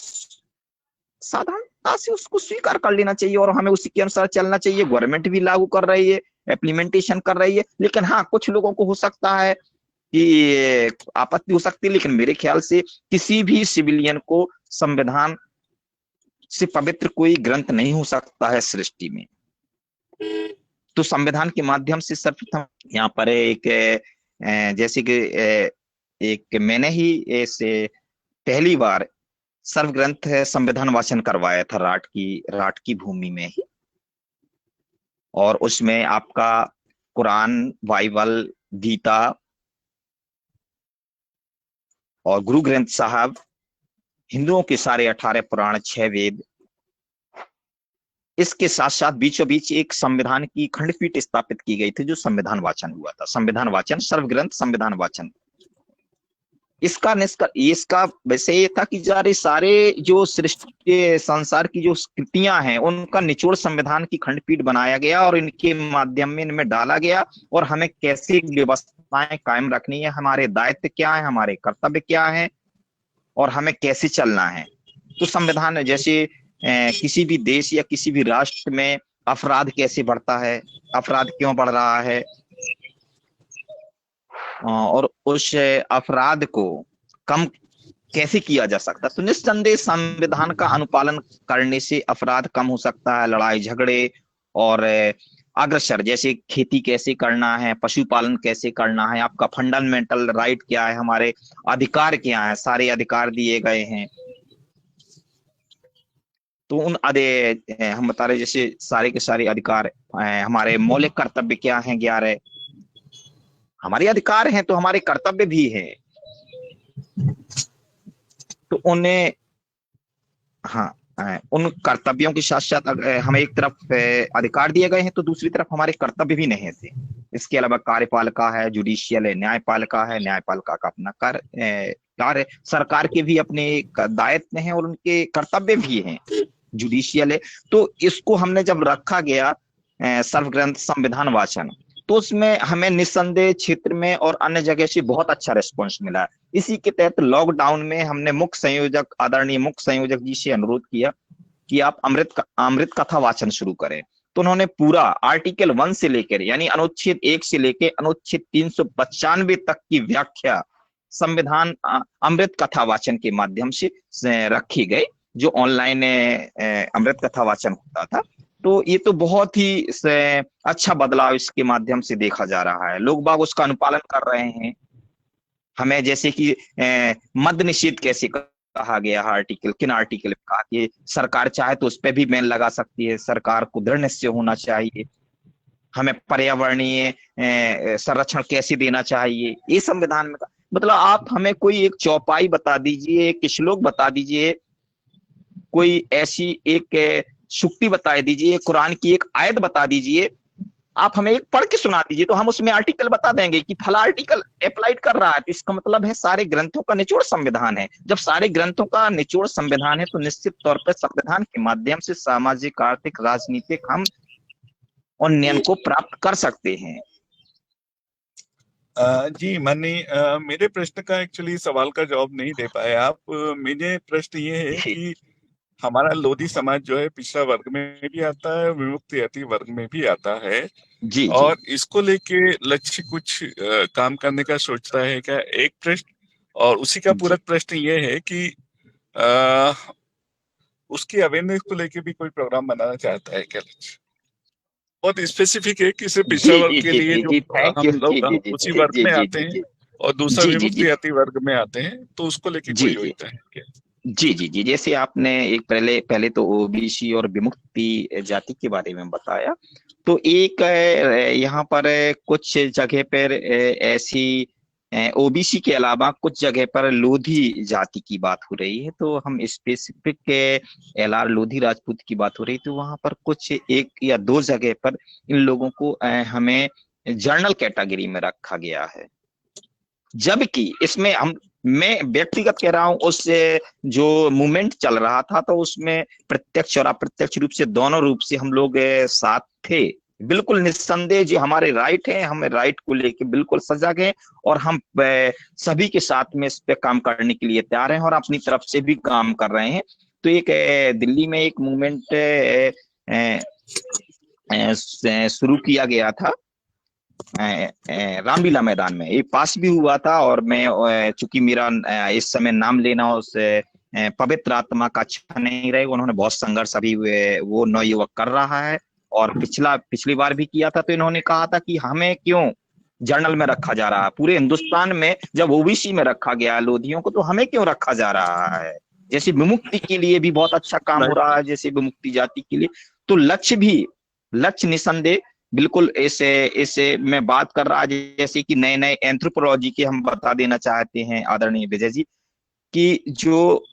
S1: साधारणता से उसको स्वीकार कर लेना चाहिए और हमें उसी के अनुसार चलना चाहिए। गवर्नमेंट भी लागू कर रही है, इम्प्लीमेंटेशन कर रही है, लेकिन हाँ, कुछ लोगों को हो सकता है कि आपत्ति हो सकती है, लेकिन मेरे ख्याल से किसी भी सिविलियन को संविधान से पवित्र कोई ग्रंथ नहीं हो सकता है सृष्टि में। तो संविधान के माध्यम से सर्वप्रथम यहाँ पर एक जैसे कि एक मैंने ही ऐसे पहली बार सर्व ग्रंथ संविधान वाचन करवाया था राट की भूमि में ही। और उसमें आपका कुरान, बाइबल, गीता और गुरु ग्रंथ साहब, हिंदुओं के सारे 18 पुराण, 6 वेद, इसके साथ साथ बीचों बीच एक संविधान की खंडपीठ स्थापित की गई थी, जो संविधान वाचन हुआ था। संविधान वाचन, सर्व ग्रंथ संविधान वाचन। इसका वैसे ये था कि सारे जो सृष्टि संसार की जो कृतियां हैं, उनका निचोड़ संविधान की खंडपीठ बनाया गया और इनके माध्यम में इनमें डाला गया, और हमें कैसे व्यवस्थाएं कायम रखनी है, हमारे दायित्व क्या है, हमारे कर्तव्य क्या है, और हमें कैसे चलना है। तो संविधान जैसे किसी भी देश या किसी भी राष्ट्र में अपराध कैसे बढ़ता है, अपराध क्यों बढ़ रहा है, और उस अपराध को कम कैसे किया जा सकता है? तो निस्संदेह संविधान का अनुपालन करने से अपराध कम हो सकता है, लड़ाई झगड़े और अग्रसर, जैसे खेती कैसे करना है, पशुपालन कैसे करना है, आपका फंडामेंटल राइट क्या है, हमारे अधिकार क्या है, सारे अधिकार दिए गए हैं। तो उन हम बता रहे जैसे सारे के सारे अधिकार, हमारे मौलिक कर्तव्य क्या हैं 11, हमारे अधिकार हैं तो हमारे कर्तव्य भी हैं। तो उन्हें, हाँ, उन कर्तव्यों के साथ साथ हमें एक तरफ अधिकार दिए गए हैं तो दूसरी तरफ हमारे कर्तव्य भी नहीं थे। इसके अलावा कार्यपालिका है, जुडिशियल है, न्यायपालिका है, न्यायपालिका का अपना कार्य, सरकार के भी अपने दायित्व हैं और उनके कर्तव्य भी हैं, जुडिशियल है। तो इसको हमने जब रखा गया सर्वग्रंथ संविधान वाचन, तो उसमें हमें निस्संदेह क्षेत्र में और अन्य जगह से बहुत अच्छा रिस्पॉन्स मिला। इसी के तहत लॉकडाउन में हमने मुख्य संयोजक, आदरणीय मुख्य संयोजक जी से अनुरोध किया कि आप अमृत कथा वाचन शुरू करें। तो उन्होंने पूरा आर्टिकल 1 से लेकर, यानी अनुच्छेद 1 से लेकर अनुच्छेद 395 तक की व्याख्या संविधान अमृत कथा वाचन के माध्यम से रखी गई, जो ऑनलाइन अमृत कथा वाचन होता था। तो ये तो बहुत ही अच्छा बदलाव इसके माध्यम से देखा जा रहा है, लोग बाग उसका अनुपालन कर रहे हैं। हमें जैसे कि मद्य निषेध कैसे कहा गया है, आर्टिकल, किन आर्टिकल में कहा कि सरकार चाहे तो उस पर भी बैन लगा सकती है, सरकार को दृढ़ निश्चय होना चाहिए। हमें पर्यावरणीय संरक्षण कैसे देना चाहिए, ये संविधान में मतलब आप हमें कोई एक चौपाई बता दीजिए, एक श्लोक बता दीजिए, कोई ऐसी एक सुक्ति बता दीजिए, कुरान की एक आयत बता दीजिए, आप हमें एक पढ़ के सुना दीजिए तो हम उसमें आर्टिकल बता देंगे कि फला आर्टिकल अप्लाइड कर रहा है। तो इसका मतलब है सारे ग्रंथों का निचोड़ संविधान है। जब सारे ग्रंथों का निचोड़ संविधान है तो निश्चित तौर पर संविधान के माध्यम से सामाजिक, आर्थिक, राजनीतिक हम उन्नयन को प्राप्त कर सकते हैं।
S2: जी माननीय, मेरे प्रश्न का एक्चुअली सवाल का जवाब नहीं दे पाए आप। मेरे प्रश्न ये है कि हमारा लोधी समाज जो है पिछड़ा वर्ग में भी आता है, विमुक्त जाति वर्ग में भी आता है,
S1: जी
S2: और इसको लेके लक्ष्य कुछ काम करने का सोचता है क्या? एक प्रश्न। और उसी का पूरक प्रश्न ये है कि उसकी अवेयरनेस को लेके भी कोई प्रोग्राम बनाना चाहता है क्या लक्ष्य? बहुत स्पेसिफिक है कि सिर्फ पिछड़ा वर्ग के लिए जो हम लोग उसी वर्ग में आते हैं और दूसरा विमुक्त जाति वर्ग में आते हैं, तो उसको लेके कोई योजना है क्या?
S1: जी, जैसे आपने एक पहले तो ओबीसी और विमुक्ति जाति के बारे में बताया, तो एक यहाँ पर कुछ जगह पर ऐसी ओबीसी के अलावा कुछ जगह पर लोधी जाति की बात हो रही है। तो हम स्पेसिफिक एलआर लोधी राजपूत की बात हो रही है, तो वहां पर कुछ 1 या 2 जगह पर इन लोगों को हमें जर्नल कैटेगरी में रखा गया है, जबकि इसमें मैं व्यक्तिगत कह रहा हूं, उस जो मूवमेंट चल रहा था तो उसमें प्रत्यक्ष और अप्रत्यक्ष रूप से दोनों रूप से हम लोग साथ थे। बिल्कुल निस्संदेह जो हमारे राइट है, हम राइट को लेके बिल्कुल सजग हैं और हम सभी के साथ में इस पे काम करने के लिए तैयार हैं और अपनी तरफ से भी काम कर रहे हैं। तो एक दिल्ली में एक मूवमेंट शुरू किया गया था रामलीला मैदान में, ये पास भी हुआ था। और मैं चूंकि मेरा इस समय नाम लेना उस पवित्र आत्मा का अच्छा नहीं रहेगा, उन्होंने बहुत संघर्ष अभी वो नवयुवक कर रहा है और पिछली बार भी किया था। तो इन्होंने कहा था कि हमें क्यों जर्नल में रखा जा रहा है, पूरे हिंदुस्तान में जब ओबीसी में रखा गया है लोधियों को, तो हमें क्यों रखा जा रहा है? जैसे विमुक्ति के लिए भी बहुत अच्छा काम हो रहा है, जैसे विमुक्ति जाति के लिए। तो लक्ष्य निसंदेह बिल्कुल ऐसे मैं बात कर रहा, जैसे कि नए नए एंथ्रोपोलॉजी के हम बता देना चाहते हैं आदरणीय विजय जी, कि जो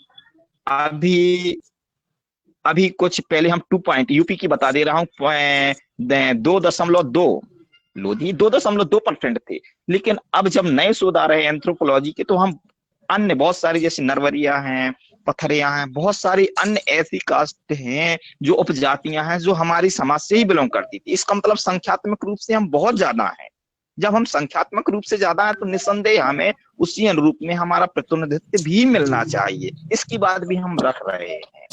S1: अभी कुछ पहले हम 2 पॉइंट यूपी की बता दे रहा हूँ, 2.2 लोधी 2.2% थे। लेकिन अब जब नए शोध आ रहे हैं एंथ्रोपोलॉजी के, तो हम अन्य बहुत सारी जैसे नरवरिया हैं, पथरिया हैं, बहुत सारी अन्य ऐसी कास्ट हैं जो उपजातियां हैं जो हमारी समाज से ही बिलोंग करती थी। इसका मतलब संख्यात्मक रूप से हम बहुत ज्यादा हैं। जब हम संख्यात्मक रूप से ज्यादा है तो निसंदेह हमें उसी अनुरूप में हमारा प्रतिनिधित्व भी मिलना चाहिए। इसकी बात भी हम रख रहे हैं।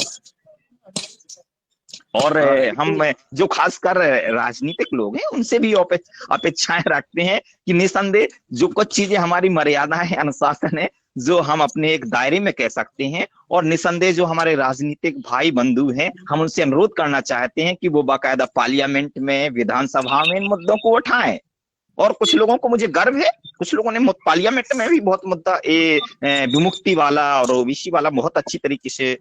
S1: और हम जो खासकर राजनीतिक लोग हैं उनसे भी अपेक्षाएं रखते हैं कि निसंदेह जो कुछ चीजें हमारी मर्यादा है, अनुशासन है, जो हम अपने एक दायरे में कह सकते हैं। और निसंदेह जो हमारे राजनीतिक भाई बंधु हैं, हम उनसे अनुरोध करना चाहते हैं कि वो बाकायदा पार्लियामेंट में, विधानसभा में इन मुद्दों को उठाएं। और कुछ लोगों को मुझे गर्व है, कुछ लोगों ने पार्लियामेंट में भी बहुत मुद्दा विमुक्ति वाला और ओबीसी वाला बहुत अच्छी तरीके से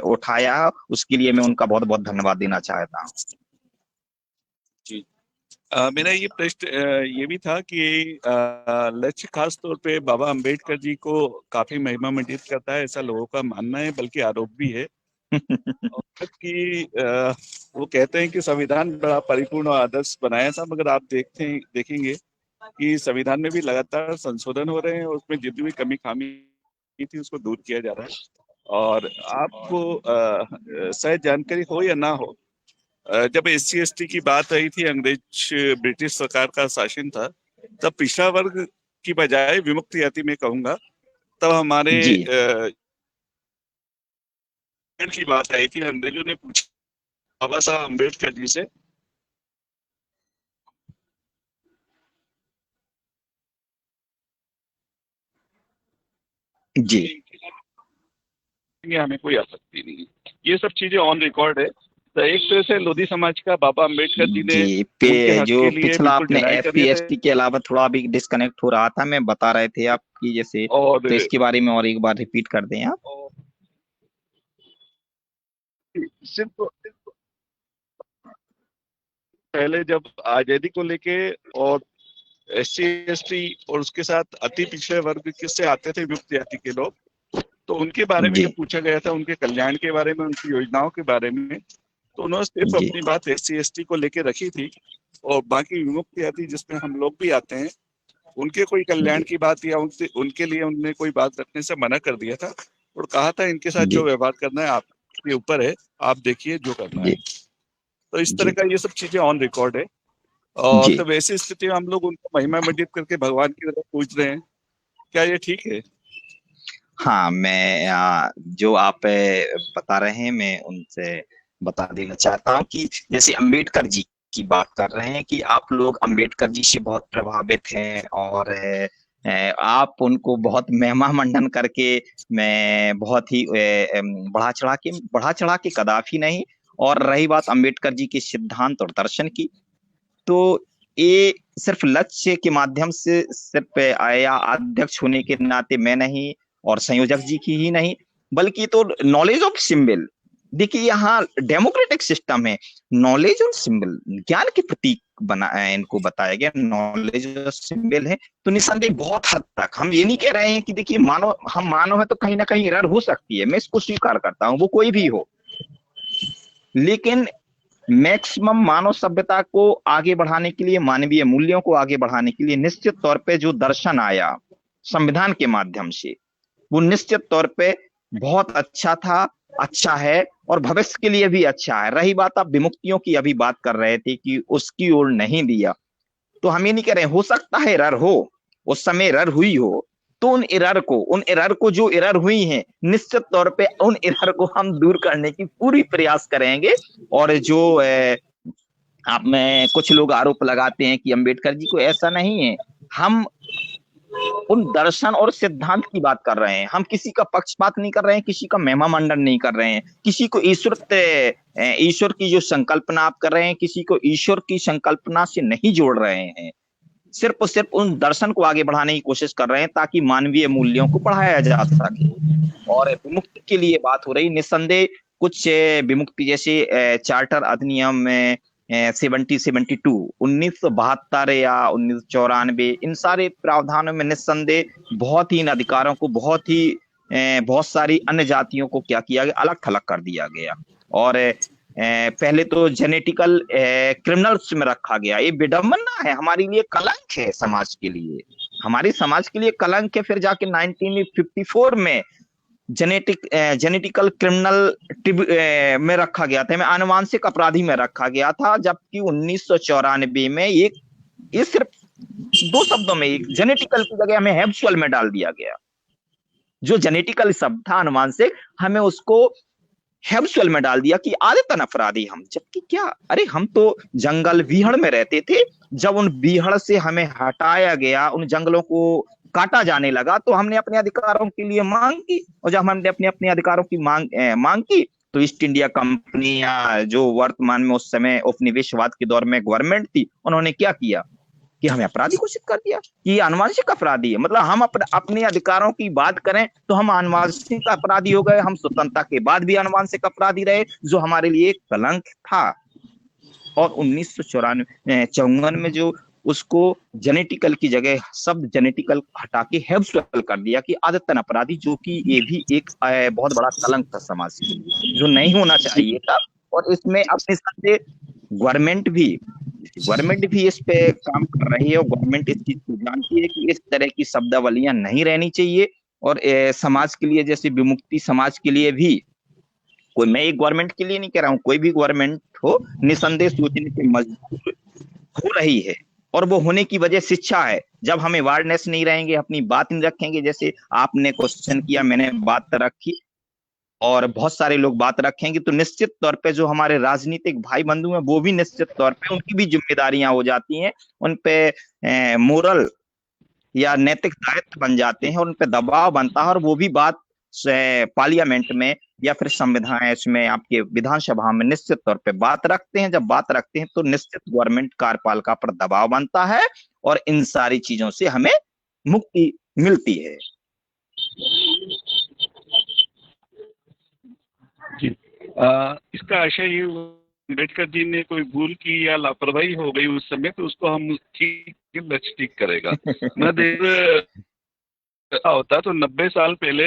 S1: उठाया। उसके लिए मैं उनका बहुत बहुत धन्यवाद देना चाहता हूँ।
S2: जी, मेरा ये प्रश्न ये भी था कि लक्ष्य खास तौर पे बाबा अंबेडकर जी को काफी महिमा मंडित करता है, ऐसा लोगों का मानना है, बल्कि आरोप भी है कि वो कहते हैं कि संविधान बड़ा परिपूर्ण और आदर्श बनाया था, मगर आप देखेंगे कि संविधान में भी लगातार संशोधन हो रहे हैं और उसमें जितनी भी कमी खामी थी उसको दूर किया जा रहा है। और आपको शायद जानकारी हो या ना हो, जब SC ST की बात आई थी, ब्रिटिश सरकार का शासन था, तब पिछड़ा वर्ग की बजाय विमुक्त जाति में कहूंगा, तब हमारे
S1: जी
S2: की बात आई थी। अंग्रेजों ने पूछा बाबा साहब अम्बेडकर जी से,
S1: जी
S2: हमें कोई आपत्ति नहीं। ये सब चीजें ऑन रिकॉर्ड है। तो एक तरह से लोधी समाज का बाबा अम्बेडकर जी ने उनके हक
S1: जो
S2: के लिए
S1: पिछला
S2: बिल्कुल
S1: आपने
S2: डिनाई कर
S1: SC
S2: दिया
S1: ST के अलावा थोड़ा भी डिस्कनेक्ट हो रहा था, मैं बता रहे थे आपकी जैसे,
S2: और
S1: तो इसके बारे में और एक बार रिपीट कर दें आप।
S2: सिर्फ पहले जब आजादी को लेके और SC ST और उसके साथ अति पिछड़े वर्ग किससे आते थे, विमुक्त जाति के लोग, तो उनके बारे में
S1: जी
S2: जब पूछा गया था, उनके कल्याण के बारे में, उनकी योजनाओं के बारे में, तो उन्होंने सिर्फ
S1: जी
S2: अपनी बात SC ST को लेके रखी थी, और बाकी विमुक्त जाति जिसमें हम लोग भी आते हैं, उनके कोई कल्याण
S1: जी
S2: की बात या उनके लिए उन्होंने कोई बात रखने से मना कर दिया था और कहा था इनके साथ जो
S1: जी
S2: व्यवहार करना है आपके ऊपर है, आप देखिए जो करना है।
S1: जी
S2: तो इस तरह
S1: जी
S2: का ये सब चीजें ऑन रिकॉर्ड है। और
S1: जी
S2: तो वैसी स्थिति में हम लोग उनको महिमा मंडित करके भगवान की तरफ पूछ रहे हैं, क्या ये ठीक है?
S1: हाँ, मैं जो आप बता रहे हैं, मैं उनसे बता देना चाहता हूँ कि जैसे अंबेडकर जी की बात कर रहे हैं कि आप लोग अंबेडकर जी से बहुत प्रभावित हैं और आप उनको बहुत महिमा मंडन करके, मैं बहुत ही बढ़ा चढ़ा के कदापि नहीं। और रही बात अंबेडकर जी के सिद्धांत और दर्शन की, तो ये सिर्फ लक्ष्य के माध्यम से सिर्फ आया अध्यक्ष होने के नाते मैं नहीं और संयोजक जी की ही नहीं, बल्कि तो नॉलेज ऑफ सिंबल। देखिए यहाँ डेमोक्रेटिक सिस्टम है, नॉलेज और सिंबल ज्ञान के प्रतीक बना इनको बताया गया, नॉलेज और सिंबल है। तो निसंदेह बहुत हद तक हम ये नहीं कह रहे हैं कि देखिए हम मानव है तो कहीं ना कहीं एरर हो सकती है, मैं इसको स्वीकार करता हूँ, वो कोई भी हो, लेकिन मैक्सिमम मानव सभ्यता को आगे बढ़ाने के लिए, मानवीय मूल्यों को आगे बढ़ाने के लिए निश्चित तौर पे जो दर्शन आया संविधान के माध्यम से, वो निश्चित तौर पे बहुत अच्छा था, अच्छा है और भविष्य के लिए भी अच्छा है। रही बात आप विमुक्तियों की अभी बात कर रहे थे कि उसकी ओर नहीं दिया, तो हम ये नहीं कह रहे, हो सकता है एरर हो, उस समय एरर हुई हो, तो उन एरर को जो एरर हुई हैं, निश्चित तौर पे उन एरर को हम दूर करने की पूरी प्रयास करेंगे। और जो आप में कुछ लोग आरोप लगाते हैं कि अंबेडकर जी को, ऐसा नहीं है, हम उन दर्शन और सिद्धांत की बात कर रहे हैं, हम किसी का पक्षपात नहीं कर रहे हैं, किसी का महिमा मंडन नहीं कर रहे हैं, किसी को ईश्वर की जो संकल्पना आप कर रहे हैं, किसी को ईश्वर की संकल्पना से नहीं जोड़ रहे हैं, सिर्फ और सिर्फ उन दर्शन को आगे बढ़ाने की कोशिश कर रहे हैं ताकि मानवीय मूल्यों को बढ़ाया जा सके। और विमुक्ति के लिए बात हो रही, निस्संदेह कुछ विमुक्ति जैसे चार्टर अधिनियम में 1972 या 1994, इन सारे प्रावधानों में निस्संदेह बहुत ही इन अधिकारों को बहुत सारी अन्य जातियों को क्या किया गया, अलग थलग कर दिया गया। और पहले तो जेनेटिकल क्रिमिनल्स में रखा गया, ये विडंबना है, हमारे लिए कलंक है, समाज के लिए, हमारे समाज के लिए कलंक है। फिर जाके 1954 में जेनेटिकल क्रिमिनल में रखा गया था, में आनुवांशिक अपराधी में रखा गया था, जबकि 1994 में ये सिर्फ 2 शब्दों में, एक जेनेटिकल की जगह हमें हैब्सुअल में डाल दिया गया। जो जेनेटिकल शब्द था आनुवांशिक, हमें उसको हैब्सुअल में डाल दिया कि आदतन अपराधी हम, जबकि क्या, अरे हम तो जंगल बीहड़ में रहते थे, जब उन बीहड़ से हमें हटाया गया, उन जंगलों को काटा जाने लगा, तो हमने अपने अधिकारों के लिए मांग की, और जब हमने अपने अपने अधिकारों की मांग की, तो ईस्ट इंडिया कंपनी या जो वर्तमान में उस समय उपनिवेशवाद के दौर में गवर्नमेंट थी, उन्होंने क्या किया कि हमें अपराधी घोषित कर दिया कि ये आनुवंशिक अपराधी है। मतलब हम अपने अधिकारों की बात करें तो हम आनुवंशिक अपराधी हो गए, हम स्वतंत्रता के बाद भी आनुवंशिक अपराधी रहे, जो हमारे लिए एक कलंक था। और 1954 में जो उसको जेनेटिकल की जगह शब्द जेनेटिकल हटा के हैबिचुअल कर दिया कि आदतन अपराधी, जो कि ये भी एक बहुत बड़ा कलंक था समाज के लिए, जो नहीं होना चाहिए था। और इसमें अपने साथ गवर्नमेंट भी इस पे काम कर रही है, और गवर्नमेंट इस चीज को जानती है कि इस तरह की शब्दावलियां नहीं रहनी चाहिए। और समाज के लिए, जैसे विमुक्ति समाज के लिए भी, कोई मैं एक गवर्नमेंट के लिए नहीं कह रहा हूँ, कोई भी गवर्नमेंट हो, निसंदेह सोचने की मजबूर हो रही है। और वो होने की वजह शिक्षा है। जब हम अवेयरनेस नहीं रहेंगे, अपनी बात नहीं रखेंगे, जैसे आपने क्वेश्चन किया, मैंने बात रखी, और बहुत सारे लोग बात रखेंगे, तो निश्चित तौर पे जो हमारे राजनीतिक भाई बंधु हैं, वो भी निश्चित तौर पे उनकी भी जिम्मेदारियां हो जाती हैं, उन पे मोरल या नैतिक दायित्व बन जाते हैं, उन पे दबाव बनता है, और वो भी बात पार्लियामेंट में या फिर संविधान इसमें आपके विधानसभा में निश्चित तौर पे बात रखते हैं। जब बात रखते हैं तो निश्चित गवर्नमेंट कार्यपालिका पर दबाव बनता है, और इन सारी चीजों से हमें मुक्ति मिलती है।
S4: जी, इसका आशय ये अम्बेडकर जी ने कोई भूल की या लापरवाही हो गई उस समय, तो उसको हम ठीक करेगा। न देर होता तो 90 साल पहले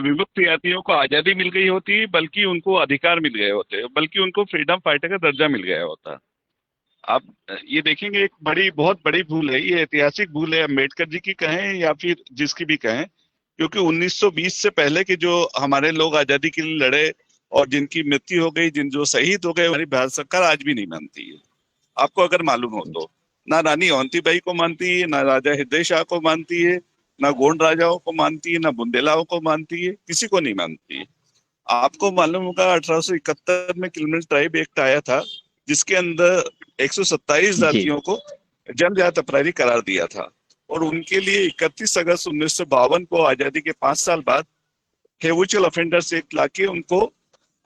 S4: विमुक्त जातियों को आजादी मिल गई होती, बल्कि उनको अधिकार मिल गए होते, बल्कि उनको फ्रीडम फाइटर का दर्जा मिल गया होता। आप ये देखेंगे एक बहुत बड़ी भूल है, ये ऐतिहासिक भूल है, अम्बेडकर जी की कहें या फिर जिसकी भी कहें, क्योंकि 1920 से पहले के जो हमारे लोग आजादी के लिए लड़े और जिनकी मृत्यु हो गई, जो शहीद हो गए, हमारी भारत सरकार आज भी नहीं मानती है। आपको अगर मालूम हो तो, ना रानी अवंतीबाई को मानती है, ना राजा हृदय शाह को मानती है, ना गोंड राजाओं को मानती है, ना बुंदेलाओं को मानती है, किसी को नहीं मानती है। आपको मालूम होगा 1871 में क्रिमिनल ट्राइब एक्ट आया था, जिसके अंदर 127 जातियों को जनजात अपराधी करार दिया था, और उनके लिए 31 अगस्त 1952 को आजादी के 5 साल बाद हैबिचुअल ऑफेंडर्स एक्ट लाके उनको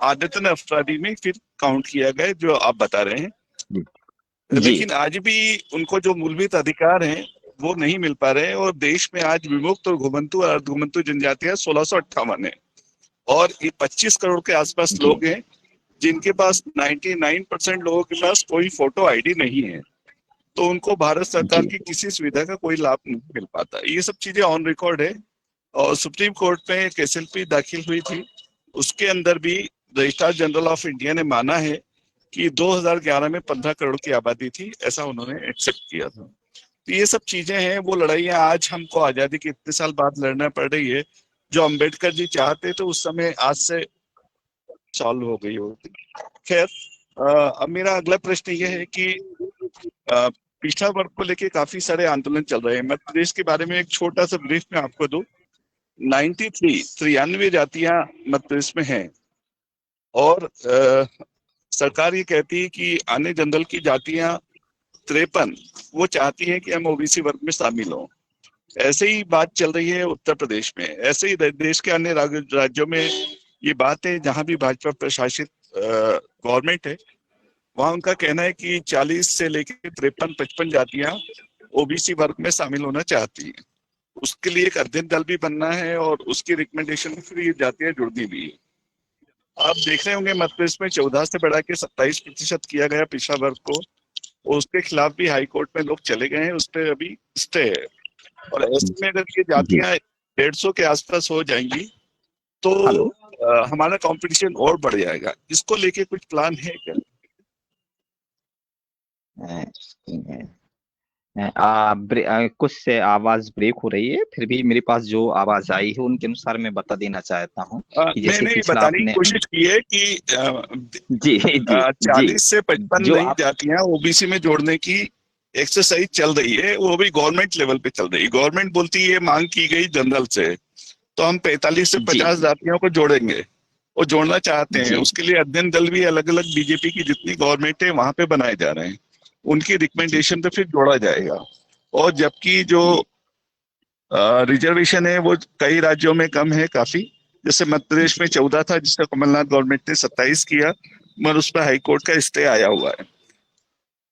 S4: आदतन अपराधी में फिर काउंट किया गया, जो आप बता रहे हैं। लेकिन आज भी उनको जो मूलभूत अधिकार हैं वो नहीं मिल पा रहे हैं, और देश में आज विमुक्त और घुमंतु और अर्धघुमंतु जनजातियां 1658 है, और ये 25 करोड़ के आसपास लोग हैं जिनके पास 99% लोगों के पास कोई फोटो आईडी नहीं है, तो उनको भारत सरकार की किसी सुविधा का कोई लाभ नहीं मिल पाता। ये सब चीजें ऑन रिकॉर्ड है, और सुप्रीम कोर्ट में एक SLP दाखिल हुई थी, उसके अंदर भी रजिस्ट्रार जनरल ऑफ इंडिया ने माना है कि 2011 में 15 करोड़ की आबादी थी, ऐसा उन्होंने एक्सेप्ट किया था। तो ये सब चीजें हैं, वो लड़ाइयां आज हमको आजादी के इतने साल बाद लड़ना पड़ रही है, जो अम्बेडकर जी चाहते तो उस समय आज से सॉल्व हो गई होती। खैर, अब मेरा अगला प्रश्न ये है कि पिछड़ा वर्ग को लेके काफी सारे आंदोलन चल रहे हैं। मध्य प्रदेश के बारे में एक छोटा सा ब्रीफ में आपको दूं। 93 जातियां मध्य प्रदेश में हैं, और सरकार ये कहती है कि अन्य जनरल की जातियां 53 वो चाहती है कि हम ओबीसी वर्ग में शामिल हों। ऐसे ही बात चल रही है उत्तर प्रदेश में, ऐसे ही देश के अन्य राज्यों में ये बात है, जहां भी भाजपा प्रशासित गवर्नमेंट है, वहां उनका कहना है कि 40 से लेकर 53-55 जातियां ओबीसी वर्ग में शामिल होना चाहती हैं। उसके लिए एक अध्ययन दल भी बनना है, और उसकी रिकमेंडेशन में फिर ये जातियां जुड़नी भी है। आप देख रहे होंगे मध्य प्रदेश में 14 से बढ़ा के 27% किया गया पिछड़ा वर्ग को, और उसके खिलाफ भी हाई कोर्ट में लोग चले गए हैं, उस पर अभी स्टे है। और ऐसे में अगर ये जातियां 150 के आसपास हो जाएंगी तो हमारा कंपटीशन और बढ़ जाएगा। इसको लेके कुछ प्लान है क्या?
S1: कुछ से आवाज ब्रेक हो रही है, फिर भी मेरे पास जो आवाज आई है उनके अनुसार मैं बता देना चाहता हूँ कि जैसे
S4: मैंने बताने की कोशिश की है कि
S1: जी
S4: 40 से 55 नई जातियां ओबीसी में जोड़ने की एक्सरसाइज चल रही है, वो भी गवर्नमेंट लेवल पे चल रही है। गवर्नमेंट बोलती है मांग की गई जनरल से, तो हम 45 से 50 जातियों को जोड़ेंगे, वो जोड़ना चाहते हैं। उसके लिए अध्ययन दल भी अलग अलग बीजेपी की जितनी गवर्नमेंट है वहां पे बनाए जा रहे हैं, उनकी रिकमेंडेशन पे फिर जोड़ा जाएगा। और जबकि जो रिजर्वेशन है वो कई राज्यों में कम है काफी। जैसे मध्य प्रदेश में 14 था, जिसका कमलनाथ गवर्नमेंट ने 27 किया, मगर उस पर हाईकोर्ट का स्टे आया हुआ है।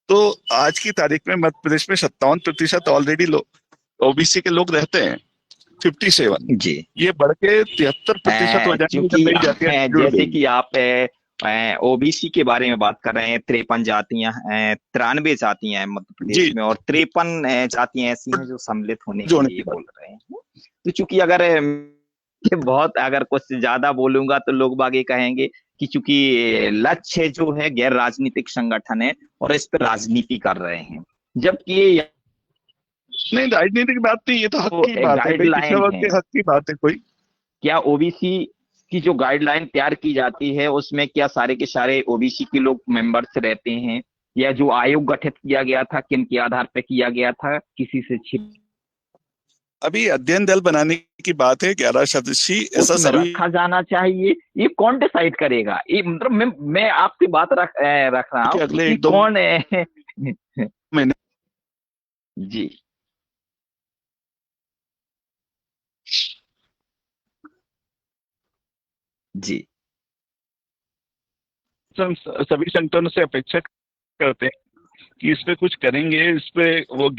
S4: तो आज की तारीख में मध्य प्रदेश में 57% ऑलरेडी ओबीसी के लोग रहते हैं, 57।
S1: जी।
S4: ये बढ़ के 73% हो जाएंगे जब नई जातियां जुड़
S1: जैसे
S4: गई।
S1: कि आप ओबीसी के बारे में बात कर रहे हैं, 53 जातियां 93 जातियां हैं मध्य प्रदेश
S4: जी।
S1: में, और 53 जातियां ऐसी हैं जो सम्मिलित होने के
S4: जोड़ने
S1: लिए
S4: की बात।
S1: बोल रहे हैं। तो चूंकि अगर बहुत अगर कुछ ज्यादा बोलूंगा तो लोग बाग ये कहेंगे कि चूंकि लक्ष्य जो है गैर राजनीतिक संगठन है और इस पर राजनीति कर रहे हैं, जबकि ये
S4: नहीं, राजनीति की बात नहीं, ये तो हक की बात है भाई,
S1: गाइडलाइन
S4: पिछड़े वर्ग
S1: है।
S4: के हक की बात है। कोई
S1: क्या ओबीसी की जो गाइडलाइन तैयार की जाती है उसमें क्या सारे के सारे ओबीसी के लोग मेंबर्स रहते हैं, या जो आयोग गठित किया गया था किन के आधार पर किया गया था, किसी से छिप
S4: अभी अध्ययन दल बनाने की बात है, 11 सदस्यीय, ऐसा
S1: उसमें
S4: सभी
S1: रखा जाना चाहिए? ये कौन डिसाइड करेगा? ये मतलब मैं आपकी बात रख रहा
S4: कि
S1: हूँ
S4: अगले
S1: कि
S4: 1-2
S1: कौन है।
S4: महीने
S1: जी। जी।
S4: सभी संगठनों से अपेक्षा करते हैं कि इस पे कुछ करेंगे, इस पे वो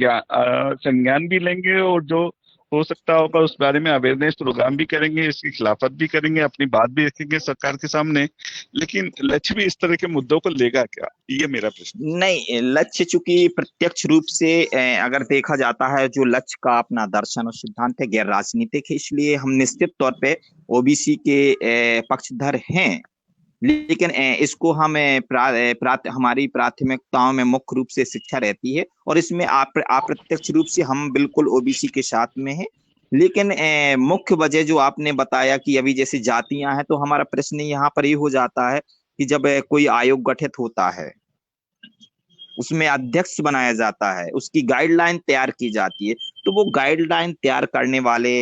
S4: संज्ञान भी लेंगे, और जो हो सकता होगा उस बारे में अवेयरनेस प्रोग्राम भी करेंगे, इसकी खिलाफत भी करेंगे, अपनी बात भी रखेंगे सरकार के सामने। लेकिन लक्ष्य भी इस तरह के मुद्दों को लेगा क्या, ये मेरा प्रश्न।
S1: नहीं, लक्ष्य चूंकि प्रत्यक्ष रूप से अगर देखा जाता है, जो लक्ष्य का अपना दर्शन और सिद्धांत है गैर राजनीतिक है, इसलिए हम निश्चित तौर पे ओबीसी के पक्षधर हैं। लेकिन इसको हम हमारी प्राथमिकताओं में मुख्य रूप से शिक्षा रहती है, और इसमें अप्रत्यक्ष रूप से हम बिल्कुल ओबीसी के साथ में हैं। लेकिन मुख्य वजह जो आपने बताया कि अभी जैसे जातियां हैं, तो हमारा प्रश्न यहाँ पर ये हो जाता है कि जब कोई आयोग गठित होता है, उसमें अध्यक्ष बनाया जाता है, उसकी गाइडलाइन तैयार की जाती है, तो वो गाइडलाइन तैयार करने वाले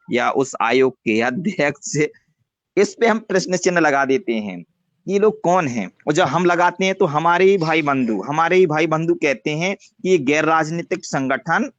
S1: या उस आयोग के अध्यक्ष, इस पे हम प्रश्न चिन्ह लगा देते हैं। ये लोग कौन हैं? और जब हम लगाते हैं तो हमारे ही भाई बंधु कहते हैं कि ये गैर राजनीतिक संगठन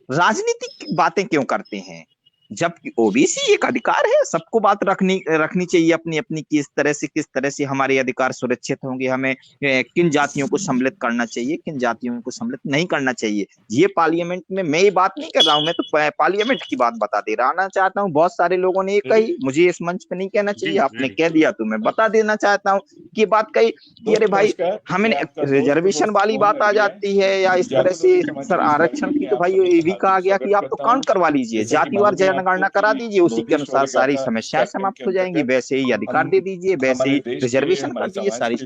S1: राजनीतिक बातें क्यों करते हैं, जबकि ओबीसी एक अधिकार है, सबको बात रखनी चाहिए अपनी अपनी, किस तरह से हमारे अधिकार सुरक्षित होंगे, हमें किन जातियों को सम्मिलित करना चाहिए, किन जातियों को सम्मिलित नहीं करना चाहिए। ये पार्लियामेंट में मैं ये बात नहीं कर रहा हूं, मैं तो पार्लियामेंट की बात बता दे रहना चाहता हूँ। बहुत सारे लोगों ने ये कही, मुझे इस मंच पे नहीं कहना चाहिए, आपने कह दिया तो मैं बता देना चाहता हूँ कि बात कही कि अरे भाई हमें रिजर्वेशन वाली बात आ जाती है, या इस तरह से सर आरक्षण की, तो भाई ये भी कहा गया कि आप तो काउंट करवा लीजिए, जातिवार जनगणना करा दीजिए, उसी के अनुसार सारी समस्याएं समाप्त हो जाएंगी, वैसे ही अधिकार दे दीजिए, वैसे ही रिजर्वेशन कर दीजिए, सारी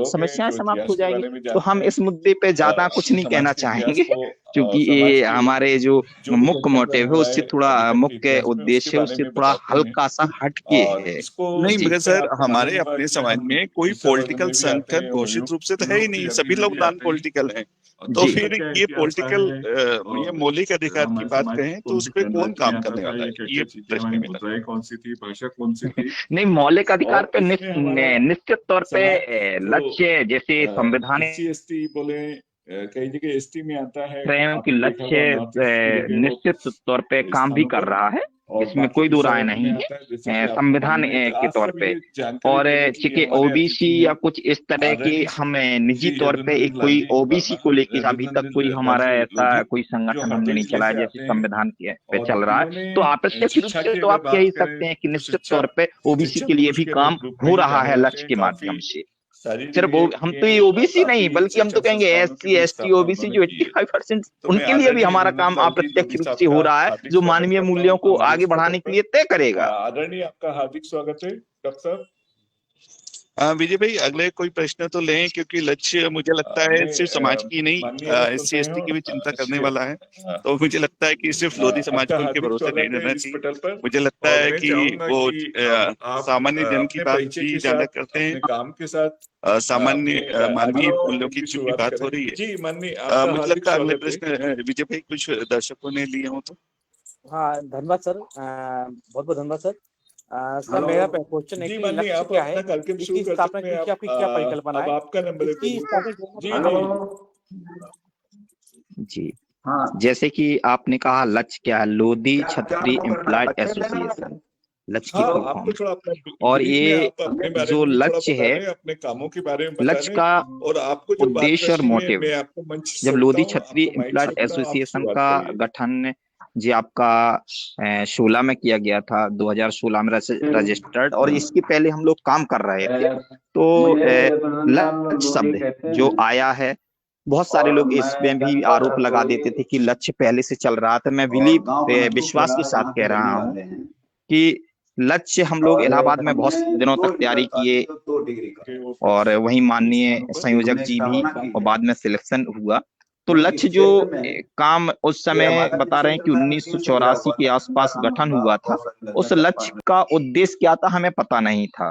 S1: समस्याएं समाप्त हो जाएगी। तो हम इस मुद्दे पे ज्यादा कुछ नहीं कहना चाहेंगे, क्योंकि ये हमारे जो मुख्य मोटिव है, उससे थोड़ा मुख्य उद्देश्य है, उससे थोड़ा हल्का सा हटके है।
S4: नहीं, मगर सर हमारे अपने समाज में कोई पॉलिटिकल संगठन घोषित रूप से तो है ही नहीं, सभी लोग नॉन पॉलिटिकल हैं। तो फिर ये पॉलिटिकल ये मौलिक अधिकार की बात कहें तो उस पर कौन काम करने वाला है, ये प्रश्न है मेरा।
S2: कौन सी थी, भाषा कौन सी थी?
S1: नहीं, मौलिक अधिकार पे निश्चित तौर पे लक्ष्य, जैसे संविधान
S2: SC बोले, कई जगह ST में आता है
S1: कि लक्ष्य निश्चित तौर पे काम भी कर रहा है, इसमें कोई दो राय नहीं है संविधान के तौर पे। और चूंकि ओबीसी या कुछ इस तरह के, हम निजी तौर पे एक कोई ओबीसी को लेके अभी तक कोई हमारा ऐसा कोई संगठन हमने नहीं चलाया जैसे संविधान के पे चल रहा है। तो अप्रत्यक्ष रूप से तो आप कह ही सकते हैं कि निश्चित तौर पे ओबीसी के लिए भी काम हो रहा है लक्ष्य के माध्यम से। सिर्फ हम तो ये ओबीसी नहीं, बल्कि हम तो कहेंगे SC ST OBC जो 85% उनके लिए भी हमारा काम अप्रत्यक्ष रूप से हो रहा है, जो मानवीय मूल्यों को आगे बढ़ाने के लिए तय करेगा।
S2: आदरणीय, आपका हार्दिक स्वागत है डॉक्टर साहब।
S4: विजय भाई, अगले कोई प्रश्न तो लें, क्योंकि लक्ष्य मुझे लगता है सिर्फ समाज की नहीं, SC ST की भी चिंता करने वाला है। तो मुझे लगता है कि सिर्फ लोधी समाज को उनके भरोसे नहीं रहना चाहिए। मुझे लगता है कि वो सामान्य जन की बात भी ध्यान करते हैं,
S2: काम के साथ
S4: सामान्य मानवीय मूल्यों की चूंकि बात हो रही है।
S2: जी माननीय,
S4: मुझे लगता है अगले प्रश्न विजय भाई कुछ दर्शकों ने लिए हो तो।
S5: हाँ, धन्यवाद सर, बहुत बहुत धन्यवाद सर। सर मेरा क्वेश्चन है कि लक्ष्य क्या है, इसकी स्थापना की आपकी क्या परिकल्पना है,
S2: आपका नंबर
S5: इसकी स्थापना
S1: जी, जैसे कि आपने कहा लक्ष्य क्या है, लोधी छतरी एम्प्लॉयड एसोसिएशन, लक्ष्य की फुल फॉर्म। और ये जो लक्ष्य है,
S2: अपने कामों के बारे में
S1: लक्ष्य का
S2: और आपको
S1: उद्देश्य और मोटिव, जब लोधी छतरी एम्प्लॉयड एसोसिएशन का गठन जी आपका 16 में किया गया था, 2016 में रजिस्टर्ड, और इसके पहले हम लोग काम कर रहे थे। तो लक्ष्य शब्द जो आया है, बहुत सारे लोग इसमें भी आरोप लगा देते थे कि लक्ष्य पहले से चल रहा था। मैं विश्वास के साथ कह रहा हूँ कि लक्ष्य हम लोग इलाहाबाद में बहुत दिनों तक तैयारी किए, और वहीं माननीय संयोजक जी भी, और बाद में सिलेक्शन हुआ। तो लक्ष्य जो काम उस समय बता रहे हैं कि 1984 के आसपास गठन हुआ था, उस लक्ष्य का उद्देश्य क्या था हमें पता नहीं था।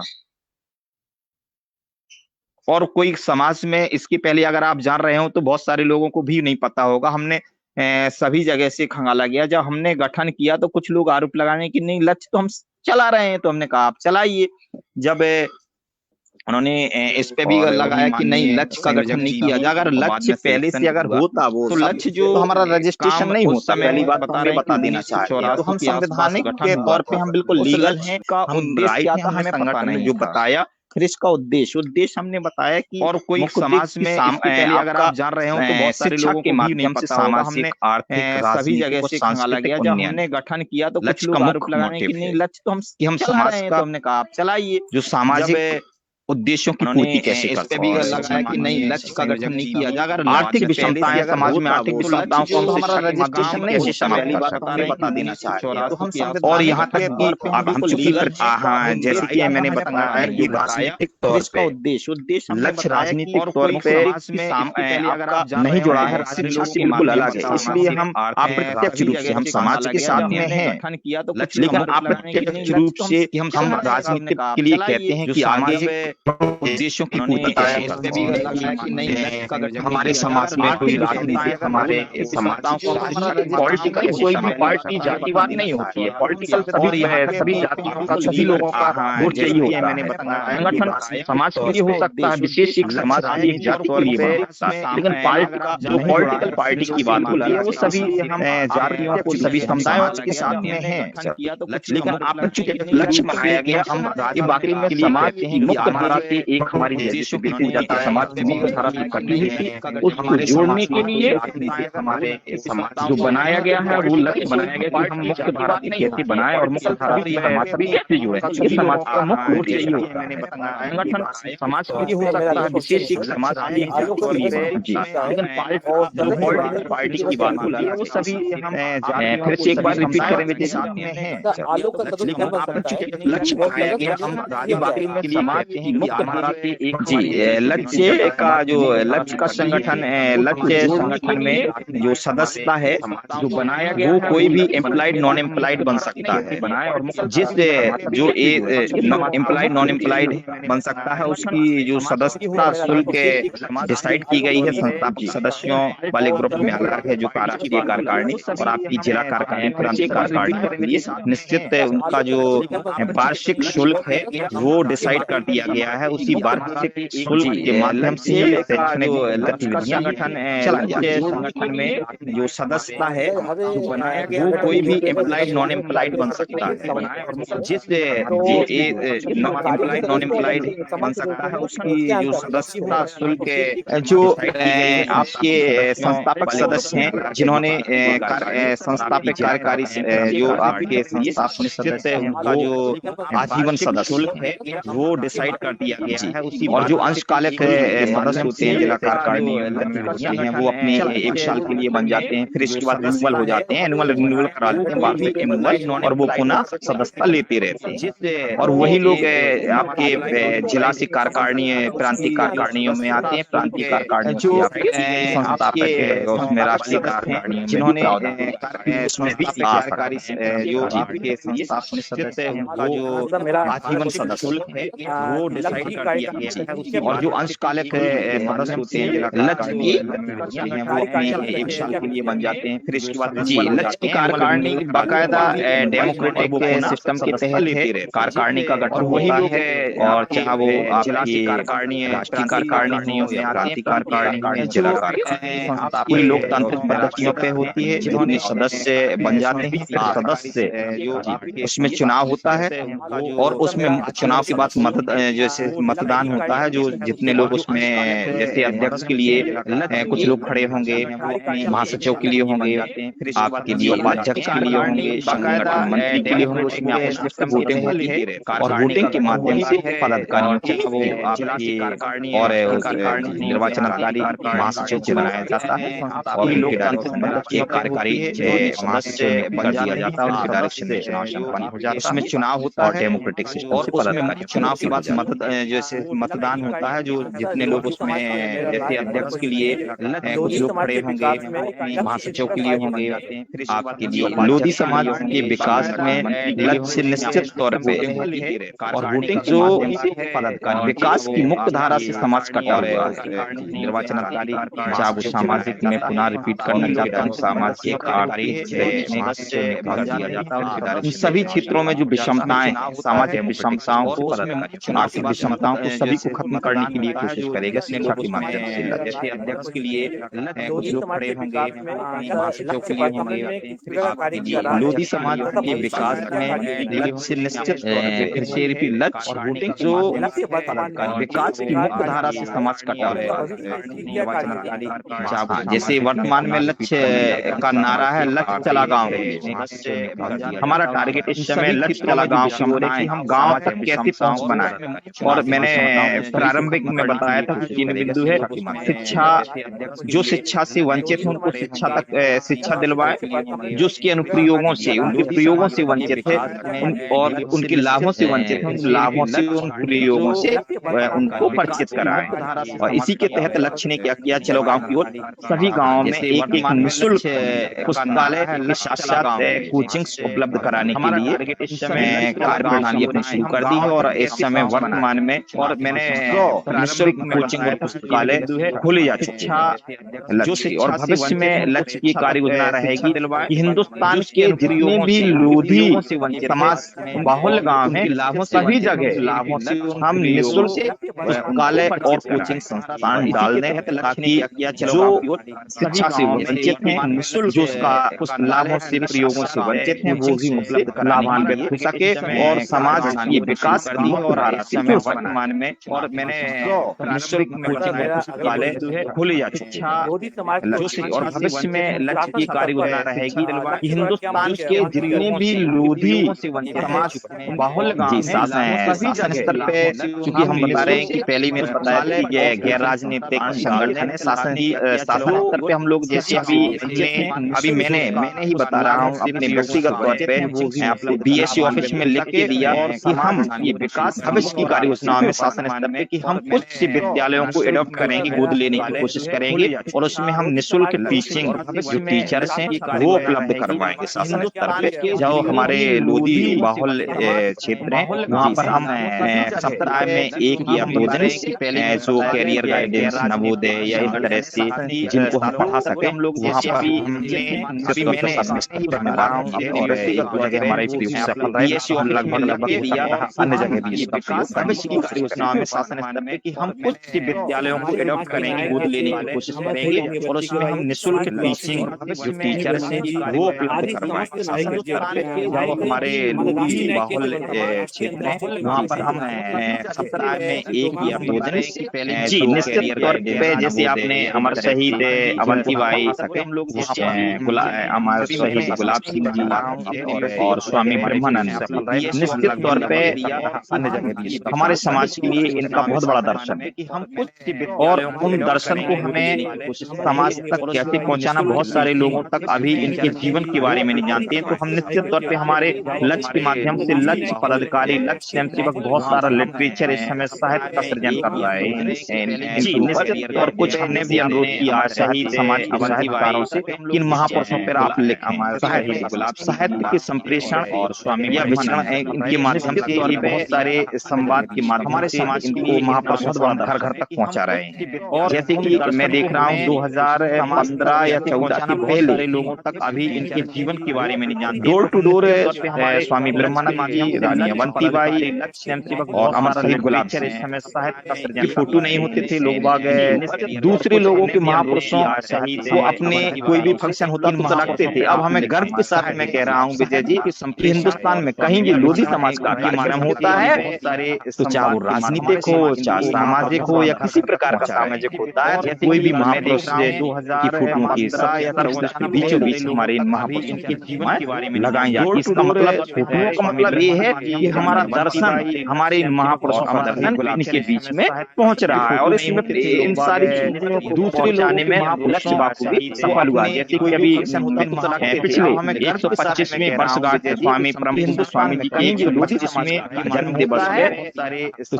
S1: और कोई समाज में इसके पहले अगर आप जान रहे हो तो बहुत सारे लोगों को भी नहीं पता होगा। हमने सभी जगह से खंगाला गया। जब हमने गठन किया तो कुछ लोग आरोप लगाने कि नहीं लक्ष्य तो हम चला रहे हैं, तो हमने कहा आप चलाइए। जब उन्होंने इस पे भी लगाया कि नहीं लक्ष्य का गठन नहीं किया जाए, अगर लक्ष्य पहले से अगर होता वो तो लक्ष्य जो तो हमारा रजिस्ट्रेशन नहीं होता। पहली बात बता देना चाहते हैं, तो हम संवैधानिक के तौर पे हम बिल्कुल लीगल हैं। हम राइट क्या था हमें पता नहीं जो बताया। फिर इसका उद्देश्य हमने बताया कि और कोई समाज में पहले अगर आप जान रहे हो तो बहुत सारे लोगों के माध्यम से सामाजिक आर्थिक सभी जगह से खंगाला गया। जब हमने गठन किया तो कुछ लोग आरोप लगाने कि नहीं लक्ष्य तो हम समाज का, हमने कहा आप चलाइए। जो सामाजिक उद्देश्यों की पूर्ति कैसे करते हैं, लगाया कि नहीं लक्ष्य का गठन नहीं किया जाए। अगर आर्थिक विषमताएं समाज में आर्थिक विषमताओं को हमारा रजिस्ट्रेशन नहीं होता। पहली बात हमें बता देना चाहते हैं। तो हम और यहाँ तक कि अब हम चूंकि जैसे कि मैंने बताया है कि राजनीतिक तौर पे उद्देश्य लक्ष्य राजनीतिक तौर पे आपका नहीं जुड़ा है, शिक्षा से बिल्कुल अलग है। इसलिए हम अप्रत्यक्ष रूप से हम समाज के साथ में हैं, लेकिन अप्रत्यक्ष रूप से हम राजनीति के लिए कहते हैं कि आगे उद्देश्यों की पूर्ति हमारे समाज में कोई राजनीतिक हमारे पॉलिटिकल कोई भी पार्टी जातिवाद नहीं होती है। पॉलिटिकल सभी जातियों का सभी लोगों का वोट चाहिए होता है। मैंने बताया संगठन समाज के लिए हो सकता है, विशेष एक समाज के लिए जाति के लिए हो सकता है, लेकिन जो पॉलिटिकल पार्टी की बात होती है वो सभी जातियों को सभी समुदायों के साथ में है। लेकिन आप लक्ष्य बनाया गया, हम बाकी में समाज मुक्त धारा से एक हमारी जैसे बिल्कुल जाता समाज में मुक्त धारा से कटी हुई थी, उसको जोड़ने के लिए हमारे समाज जो बनाया गया है वो लक्ष्य बनाया गया कि हम मुक्त धारा से कैसे बनाए और मुक्त धारा से समाज सभी कैसे जुड़े। ये समाज का मुख्य रूप यही होता है। संगठन समाज के लिए हो सकता है, विशेष एक समाज के लिए, लेकिन पार्टी की बात होती है वो सभी फिर से एक बार रिपीट करेंगे साथ में है। लेकिन आप लक्ष्य बनाया गया, हम बाकी में समाज जी लक्ष्य का जो लक्ष्य का संगठन लक्ष्य संगठन में जो सदस्यता है जो बनाया गया वो कोई भी एम्प्लॉयड नॉन एम्प्लॉयड बन सकता है। बनाया और जिस जो एम्प्लॉयड नॉन एम्प्लॉयड बन सकता है उसकी जो सदस्यता शुल्क डिसाइड की गई है संस्थापक सदस्यों वाले ग्रुप में अलग है, जो राष्ट्रीय कार्यकारिणी और आपकी जिला कार्यकारिणी प्रांतीय कार्यकारिणी के लिए निश्चित उनका जो वार्षिक शुल्क है वो डिसाइड कर दिया गया है। उसी वार्षिक शुल्क के माध्यम से शैक्षणिक गतिविधियां संगठन में जो सदस्यता है जो बनाया गया वो कोई भी एम्प्लॉयड नॉन एम्प्लॉयड बन सकता है। जिस एम्प्लॉयड नॉन एम्प्लॉयड बन सकता है उसकी जो सदस्यता शुल्क जो आपके संस्थापक सदस्य हैं जिन्होंने संस्थापक कार्यकारी जो आपके निश्चित उनका जो आजीवन सदस्य शुल्क है वो डिसाइड कर दिया गया है। उसी और जो अंशकालिक सदस्य होते हैं जिला कार्यकारिणी हैं वो अपने एक साल के लिए बन जाते हैं, फिर इसके बाद रिन्यूअल हो जाते हैं, एनुअल रिन्यूअल करा लेते हैं, वार्षिक एनुअल, और वो पुनः सदस्यता लेते रहते हैं। और वही लोग आपके जिला से कार्यकारिणी प्रांतीय कार्यकारिणियों में आते हैं। प्रांतीय कार्यकारिणी जो संस्थापक है उसमें राष्ट्रीय कार्यकारिणी जिन्होंने उसमें भी कार्यकारी जो आपके निश्चित उनका जो आजीवन सदस्य शुल्क है वो
S5: लक्ष्य की कार्यकारिणी
S1: और जो अंशकालिक सदस्य होते हैं लक्ष्य की वो अपने 1 साल के लिए बन जाते हैं, फिर इसके बाद जी लक्ष्य की कार्यकारिणी बाकायदा डेमोक्रेटिक सिस्टम के तहत है। कार्यकारिणी का गठन होता है और चाहे वो आपकी कार्यकारिणी राष्ट्रीय कार्यकारिणी हो या प्रांतीय कार्यकारिणी हो या जिला कार्यकारिणी, पूरी लोकतांत्रिक पद्धतियों पे होती है। जितने सदस्य बन जाते हैं सदस्य उसमें चुनाव होता है और उसमें चुनाव के बाद जैसे मतदान होता है। जो जितने लोग उसमें जैसे अध्यक्ष के लिए कुछ लोग खड़े होंगे, महासचिव के लिए होंगे, आपके लिए उपाध्यक्ष के लिए होंगे, संगठन मंत्री के लिए होंगे, उसमें आपस में वोटिंग होती है और वोटिंग के माध्यम से पदाधिकारियों और निर्वाचन अधिकारी महासचिव को बनाया जाता है और लोकतांत्रिक कार्यकारी महासचिव कर दिया जाता है। उनके डायरेक्शन में चुनाव संपन्न हो जाता है, उसमें चुनाव होता है और डेमोक्रेटिक सिस्टम से पदाधिकारी चुनाव के बाद जैसे मतदान होता है। जो जितने लोग उसमें जैसे अध्यक्ष के लिए कुछ लोग खड़े होंगे, महासचिव के लिए होंगे, आपके लिए लोधी समाज के विकास में लक्ष्य निश्चित तौर पे और वोटिंग जो पदाधिकारी विकास की मुख्य धारा से समाज कटा हुआ है। निर्वाचन अधिकारी चाहे वो सामाजिक में पुनः रिपीट करना चाहता हूँ, सामाजिक आर्थिक दिया जाता है। इन सभी क्षेत्रों में जो विषमताएं, सामाजिक विषमताओं को, आर्थिक विषमताओं को सभी को खत्म करने के लिए कोशिश करेगा शिक्षा के माध्यम से। जैसे अध्यक्ष के लिए कुछ लोग खड़े होंगे, महासचिव के लिए होंगे, लोधी समाज के विकास में लक्ष्य निश्चित लक्ष्य और वोटिंग जो विकास की मुख्य धारा से समाज कटा है। निर्वाचन अधिकारी जैसे वर्तमान में लक्ष्य का नारा है लक्ष्य चला गाँव। हमारा टारगेट इस समय लक्ष्य चला गाँव का हो रहा है कि हम गाँव तक कैसे पहुंच बनाए। और मैंने प्रारंभिक में बताया था कि 3 बिंदु है। शिक्षा, जो शिक्षा से वंचित हैं उनको शिक्षा तक शिक्षा दिलवाए, जो उसके अनुप्रयोगों से उनके प्रयोगों से वंचित है और उनके लाभों से वंचित है, उन लाभों से उन प्रयोगों से उनको परिचित कराएं। और इसी के तहत लक्ष्य ने क्या किया, चलो गांव की ओर सभी गांवों में एक एक निःशुल्क पुस्तकालय साक्षात कोचिंग्स उपलब्ध कराने के लिए कार्य प्रणाली अपनी शुरू कर दी है। और इस समय वर्तमान में और मैंने निःशुल्क कोचिंग और पुस्तकालय खोले जा चुके हैं। लक्ष्य और भविष्य में लक्ष्य की कार्य योजना रहेगी कि हिंदुस्तान के जितने भी लोधी समाज बाहुल गांव हैं सभी जगह हम निःशुल्क पुस्तकालय और कोचिंग संस्थान डाल दें ताकि जो शिक्षा से वंचित हैं, निःशुल्क जो उसका लाभों से प्रयोगों से वंचित हैं वो भी उपलब्ध लाभान्वित हो सके और समाज की विकास की और समय वर्तमान में और मैंने निःशुल्क कोचिंग और पुस्तकालय खोले जा चुके हैं। और भविष्य में लक्ष्य की कार्य योजना रहेगी कि हिंदुस्तान के जितने भी लोधी समाज बाहुल गांव शासन स्तर पे, चूंकि हम बता रहे हैं कि पहले मैंने बताया कि ये गैर राजनीतिक संगठन है, शासन स्तर पे हम लोग जैसे अभी मैंने ही बता रहा हूँ अपने व्यक्तिगत तौर पे आपको बीएससी ऑफिस में लिख के दिया कि हम ये विकास भविष्य की कार्य योजनाओं में शासन स्तर पे कि हम कुछ विद्यालयों को एडॉप्ट करेंगे, गोद लेने की कोशिश करेंगे और उसमें हम निःशुल्क टीचिंग जो टीचर्स हैं वो उपलब्ध करवाएंगे शासन स्तर पे। जो हमारे लोधी बाहुल क्षेत्र है वहाँ पर हम सप्ताह में 1 या 2 दिन जो कैरियर गाइडेंस नवोदय या इस तरह से जिनको हम पढ़ा सके हम लोग वहाँ पर हमारे लगभग अन्य जगह भी इसका भविष्य की कार्य योजनाओं में शासन स्तर में कि हम कुछ विद्यालयों को एडॉप्ट करेंगे, गोद लेने की कोशिश करेंगे और उसमें हम निःशुल्क टीचिंग जो टीचर्स हैं वो उपलब्ध करवाएंगे। जो हमारे लोधी बाहुल क्षेत्र है वहाँ पर हम सप्ताह में 1 या 2 दिन जी निश्चित तौर पे जैसे आपने अमर शहीद अवंतीबाई अमर शहीद गुलाब सिंह जी और स्वामी ब्रह्मानंद निश्चित तौर पे अन्य जगह भी हमारे समाज के लिए इनका बहुत बड़ा दर्शन है और उन दर्शन को हमें समाज तक कैसे पहुंचाना, बहुत सारे लोगों तक अभी इनके जीवन के बारे में नहीं जानते हैं। तो हम निश्चित तौर पे हमारे लक्ष्य के माध्यम से लक्ष्य पदाधिकारी, लक्ष्य स्वयंसेवक बहुत सारा लिटरेचर इस समय साहित्य का सृजन कर रहा है जी निश्चित। और कुछ हमने भी अनुरोध किया शहीद समाज के साहित्यकारों से किन महापुरुषों पर आप लिखें साहित्य के संप्रेषण और स्वामी या विचरण इनके माध्यम से ये बहुत सारे संवाद के माध्यम हमारे समाज इनको महापुरुषों घर घर तक पहुंचा रहे हैं। और जैसे कि मैं देख रहा हूँ 2015 या 14 के पहले लोगों तक अभी इनके जीवन के बारे में नहीं जानते। डोर टू डोर स्वामी ब्रह्मानंद जी, रानी अवंतीबाई और अमर शहीद गुलाब सिंह की फोटो नहीं होते थे। लोग बाग दूसरे लोगों के महापुरुषों को अपने कोई भी फंक्शन होता तो रखते थे। अब हमें गर्व के साथ मैं कह रहा हूँ विजय जी कि हिंदुस्तान में कहीं भी लोधी समाज का कार्यक्रम होता है तो चाहे वो राजनीतिक हो, चाहे सामाजिक हो या किसी प्रकार का सामाजिक होता है, कोई भी महापुरुष की फोटो की बीचों बीच हमारे महापुरुषों के जीवन के बारे में लगाई जाती है। इसका मतलब फोटोओं का मतलब ये है कि हमारा दर्शन, हमारे इन महापुरुषों का दर्शन इनके बीच में पहुंच रहा है। और इसमें इन सारी चीजों को दूसरे लोगों में लक्ष्य बापू भी सफल हुआ। जैसे कि अभी पिछले 125वें वर्षगांठ स्वामी परम स्वामी जी के 125वें जन्म दिवस पे तो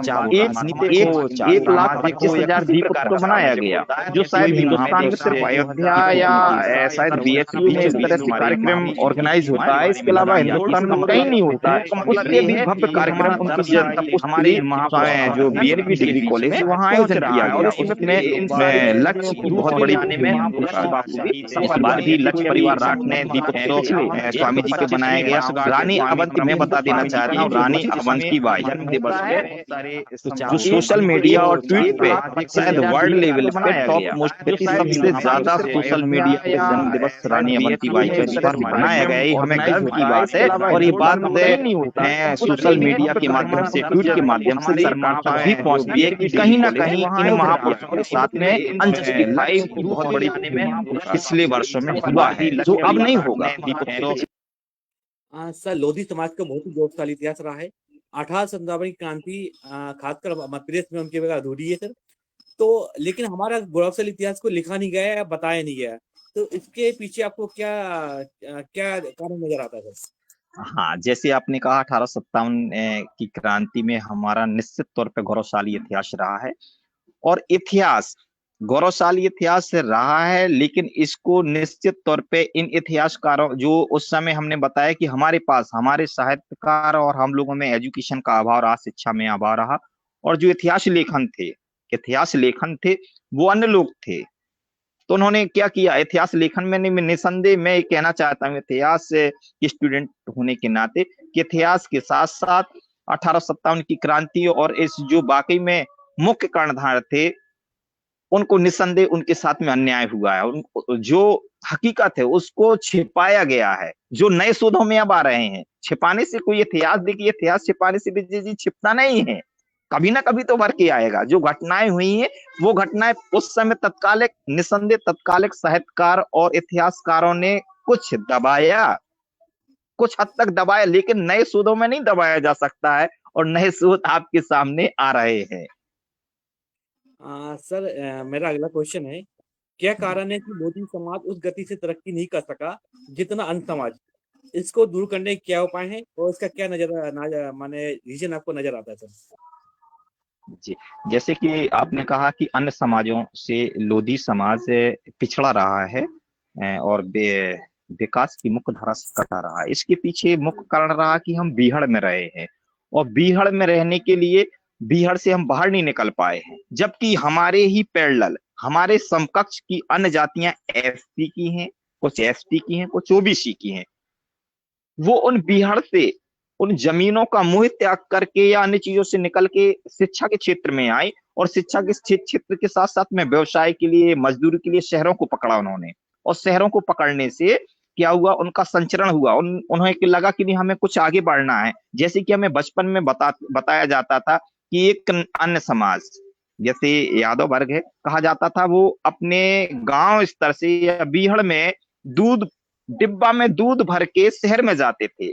S1: 1,25,000 दीप तो बनाया गया, जो शायद हिंदुस्तान में सिर्फ अयोध्या या शायद बीएचयू में इस तरह से कार्यक्रम ऑर्गेनाइज होता है। इसके अलावा हिंदुस्तान में कहीं नहीं होता है। उसके भी भव्य कार्यक्रम उनकी हमारे जो बीएनपी डिग्री कॉलेज वहाँ आयोजन किया गया। उसमें लक्ष्य की बहुत बड़ी इस बार भी लक्ष्य परिवार राठ ने दीपोत्सव स्वामी जी के बनाया गया। रानी अवंती, मैं बता देना चाह रहा हूँ, रानी अवंतीबाई जो सोशल मीडिया और ट्वीट पे शायद वर्ल्ड लेवल पे टॉप मोस्ट सबसे ज्यादा सोशल मीडिया पे जन्म दिवस रानी अवंतीबाई का इस बार मनाया गया। ये हमें गर्व की बात है। और ये बात सोशल मीडिया के माध्यम से, ट्वीट के माध्यम से सरकार तक भी पहुंचती है कि कहीं ना कहीं इन महापुरुषों के साथ में अंश दिखाई की बहुत बड़ी पिछले वर्षों में हुआ है, जो अब नहीं होगा।
S5: सर, लोधी समाज का बहुत ही गौरवशाली इतिहास रहा है। 1857 की क्रांति खासकर मध्य प्रदेश में उनकी जगह अधूरी है सर। तो लेकिन हमारा गौरवशाली इतिहास को लिखा नहीं गया, बताया नहीं गया। तो इसके पीछे आपको क्या क्या कारण नजर आता है सर?
S1: हाँ, जैसे आपने कहा 1857 की क्रांति में हमारा निश्चित तौर पे गौरवशाली इतिहास रहा है। और इतिहास गौरवशाली इतिहास रहा है, लेकिन इसको निश्चित तौर पे इन इतिहासकारों जो उस समय हमने बताया कि हमारे पास हमारे साहित्यकार और हम लोगों में एजुकेशन का अभाव रहा, शिक्षा में अभाव रहा। और जो इतिहास लेखन थे वो अन्य लोग थे। तो उन्होंने क्या किया, इतिहास लेखन में निसंदेह मैं कहना चाहता हूँ इतिहास के स्टूडेंट होने के नाते कि इतिहास के साथ साथ 1857 की क्रांति और इस जो वाकई में मुख्य कर्णधार थे उनको निसंदेह उनके साथ में अन्याय हुआ है। जो हकीकत है उसको छिपाया गया है, जो नए शोधों में अब आ रहे हैं। छिपाने से कोई इतिहास, देखिए इतिहास छिपाने से विजय जी छिपता नहीं है, कभी ना कभी तो भर के आएगा। जो घटनाएं हुई हैं वो घटनाएं उस समय तत्कालिक निसंदेह तत्कालिक साहित्यकार और इतिहासकारों ने कुछ दबाया, कुछ हद तक दबाया, लेकिन नए शोधों में नहीं दबाया जा सकता है। और नए शोध आपके सामने आ रहे हैं।
S5: सर, मेरा अगला क्वेश्चन है, क्या कारण है कि लोधी समाज उस गति से तरक्की नहीं कर सका जितना अन्य समाज? इसको दूर करने के क्या उपाय है और इसका क्या माने रीजन आपको नजर आता है सर?
S1: जी, जैसे कि आपने कहा कि अन्य समाजों से लोधी समाज पिछड़ा रहा है और विकास की मुख्य धारा से कटा रहा है। इसके पीछे मुख्य कारण रहा कि हम बीहड़ में रहे हैं, और बीहड़ में रहने के लिए बीहड़ से हम बाहर नहीं निकल पाए हैं। जबकि हमारे ही पैरेलल, हमारे समकक्ष की अन्य जातियां एसटी की हैं, कुछ एसटी की हैं, कुछ ओबीसी की हैं। वो उन बीहड़ से, उन जमीनों का मोह त्याग करके या अन्य चीजों से निकल के शिक्षा के क्षेत्र में आई, और शिक्षा के क्षेत्र के साथ साथ में व्यवसाय के लिए, मजदूरी के लिए शहरों को पकड़ा उन्होंने। और शहरों को पकड़ने से क्या हुआ, उनका संचरण हुआ। उन्हें लगा कि नहीं, हमें कुछ आगे बढ़ना है। जैसे कि हमें बचपन में बताया जाता था कि एक अन्य समाज जैसे यादव वर्ग है कहा जाता था, वो अपने गांव स्तर से या बीहड़ में दूध डिब्बा में दूध भर के शहर में जाते थे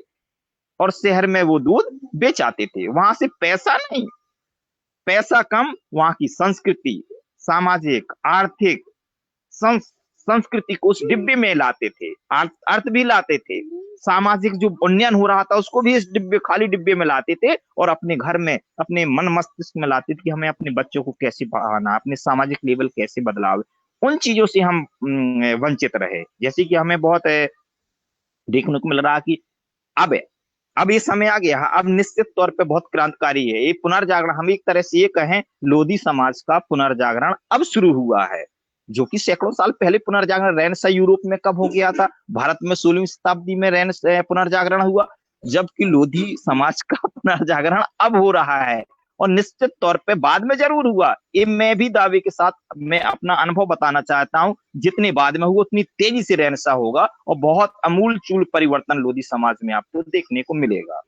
S1: और शहर में वो दूध बेच आते थे। वहां से पैसा नहीं, पैसा कम, वहां की संस्कृति, सामाजिक, आर्थिक संस्कृति को उस डिब्बे में लाते थे, अर्थ भी लाते थे। सामाजिक जो उन्नयन हो रहा था उसको भी इस खाली डिब्बे में लाते थे, और अपने घर में, अपने मन मस्तिष्क में लाते थे कि हमें अपने बच्चों को कैसे पढ़ाना, अपने सामाजिक लेवल कैसे बदलाव। उन चीजों से हम वंचित रहे। जैसे कि हमें बहुत देखने को मिल रहा कि अब अब ये समय आ गया, अब निश्चित तौर पे बहुत क्रांतिकारी है ये पुनर्जागरण। हम एक तरह से ये कहें लोधी समाज का पुनर्जागरण अब शुरू हुआ है, जो कि सैकड़ों साल पहले पुनर्जागरण रेनेसां यूरोप में कब हो गया था, भारत में 16वीं शताब्दी में पुनर्जागरण हुआ, जबकि लोधी समाज का पुनर्जागरण अब हो रहा है। और निश्चित तौर पे बाद में जरूर हुआ, ये मैं भी दावे के साथ मैं अपना अनुभव बताना चाहता हूँ, जितने बाद में हुआ उतनी तेजी से रेनेसां होगा और बहुत अमूल चूल परिवर्तन लोधी समाज में आपको देखने को मिलेगा।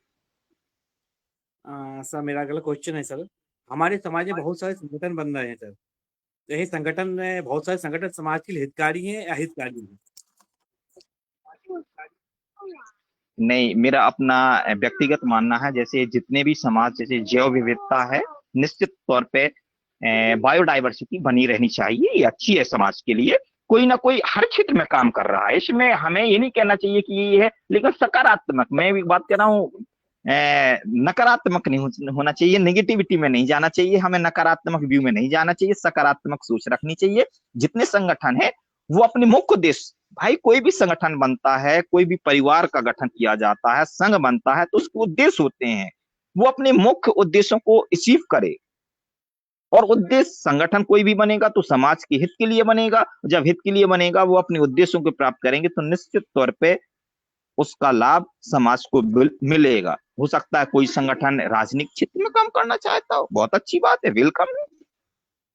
S5: सर मेरा अगला क्वेश्चन है सर, हमारे समाज में बहुत सारे संगठन बन रहे हैं सर, तो यही संगठन में बहुत सारे संगठन समाज के लिए हितकारी हैं या हितकारी हैं?
S1: नहीं, मेरा अपना व्यक्तिगत मानना है, जैसे जितने भी समाज, जैसे जैव विविधता है, निश्चित तौर पे बायोडाइवर्सिटी बनी रहनी चाहिए, ये अच्छी है समाज के लिए। कोई ना कोई हर क्षेत्र में काम कर रहा है, इसमें हमें ये नहीं कहना चाहिए कि ये है, लेकिन सकारात्मक, मैं भी बात कर रहा हूँ, नकारात्मक नहीं होना चाहिए, नेगेटिविटी में नहीं जाना चाहिए, हमें नकारात्मक व्यू में नहीं जाना चाहिए, सकारात्मक सोच रखनी चाहिए। जितने संगठन है वो अपने मुख्य उद्देश्य, भाई कोई भी संगठन बनता है, कोई भी परिवार का गठन किया जाता है, संघ बनता है, तो उसके उद्देश्य होते हैं, वो अपने मुख्य उद्देश्यों को अचीव करे। और उद्देश्य संगठन कोई भी बनेगा तो समाज के हित के लिए बनेगा, जब हित के लिए बनेगा वो अपने उद्देश्यों को प्राप्त करेंगे तो निश्चित तौर पे उसका लाभ समाज को मिलेगा। हो सकता है कोई संगठन राजनीतिक क्षेत्र में काम करना चाहता हो, बहुत अच्छी बात है, वेलकम है,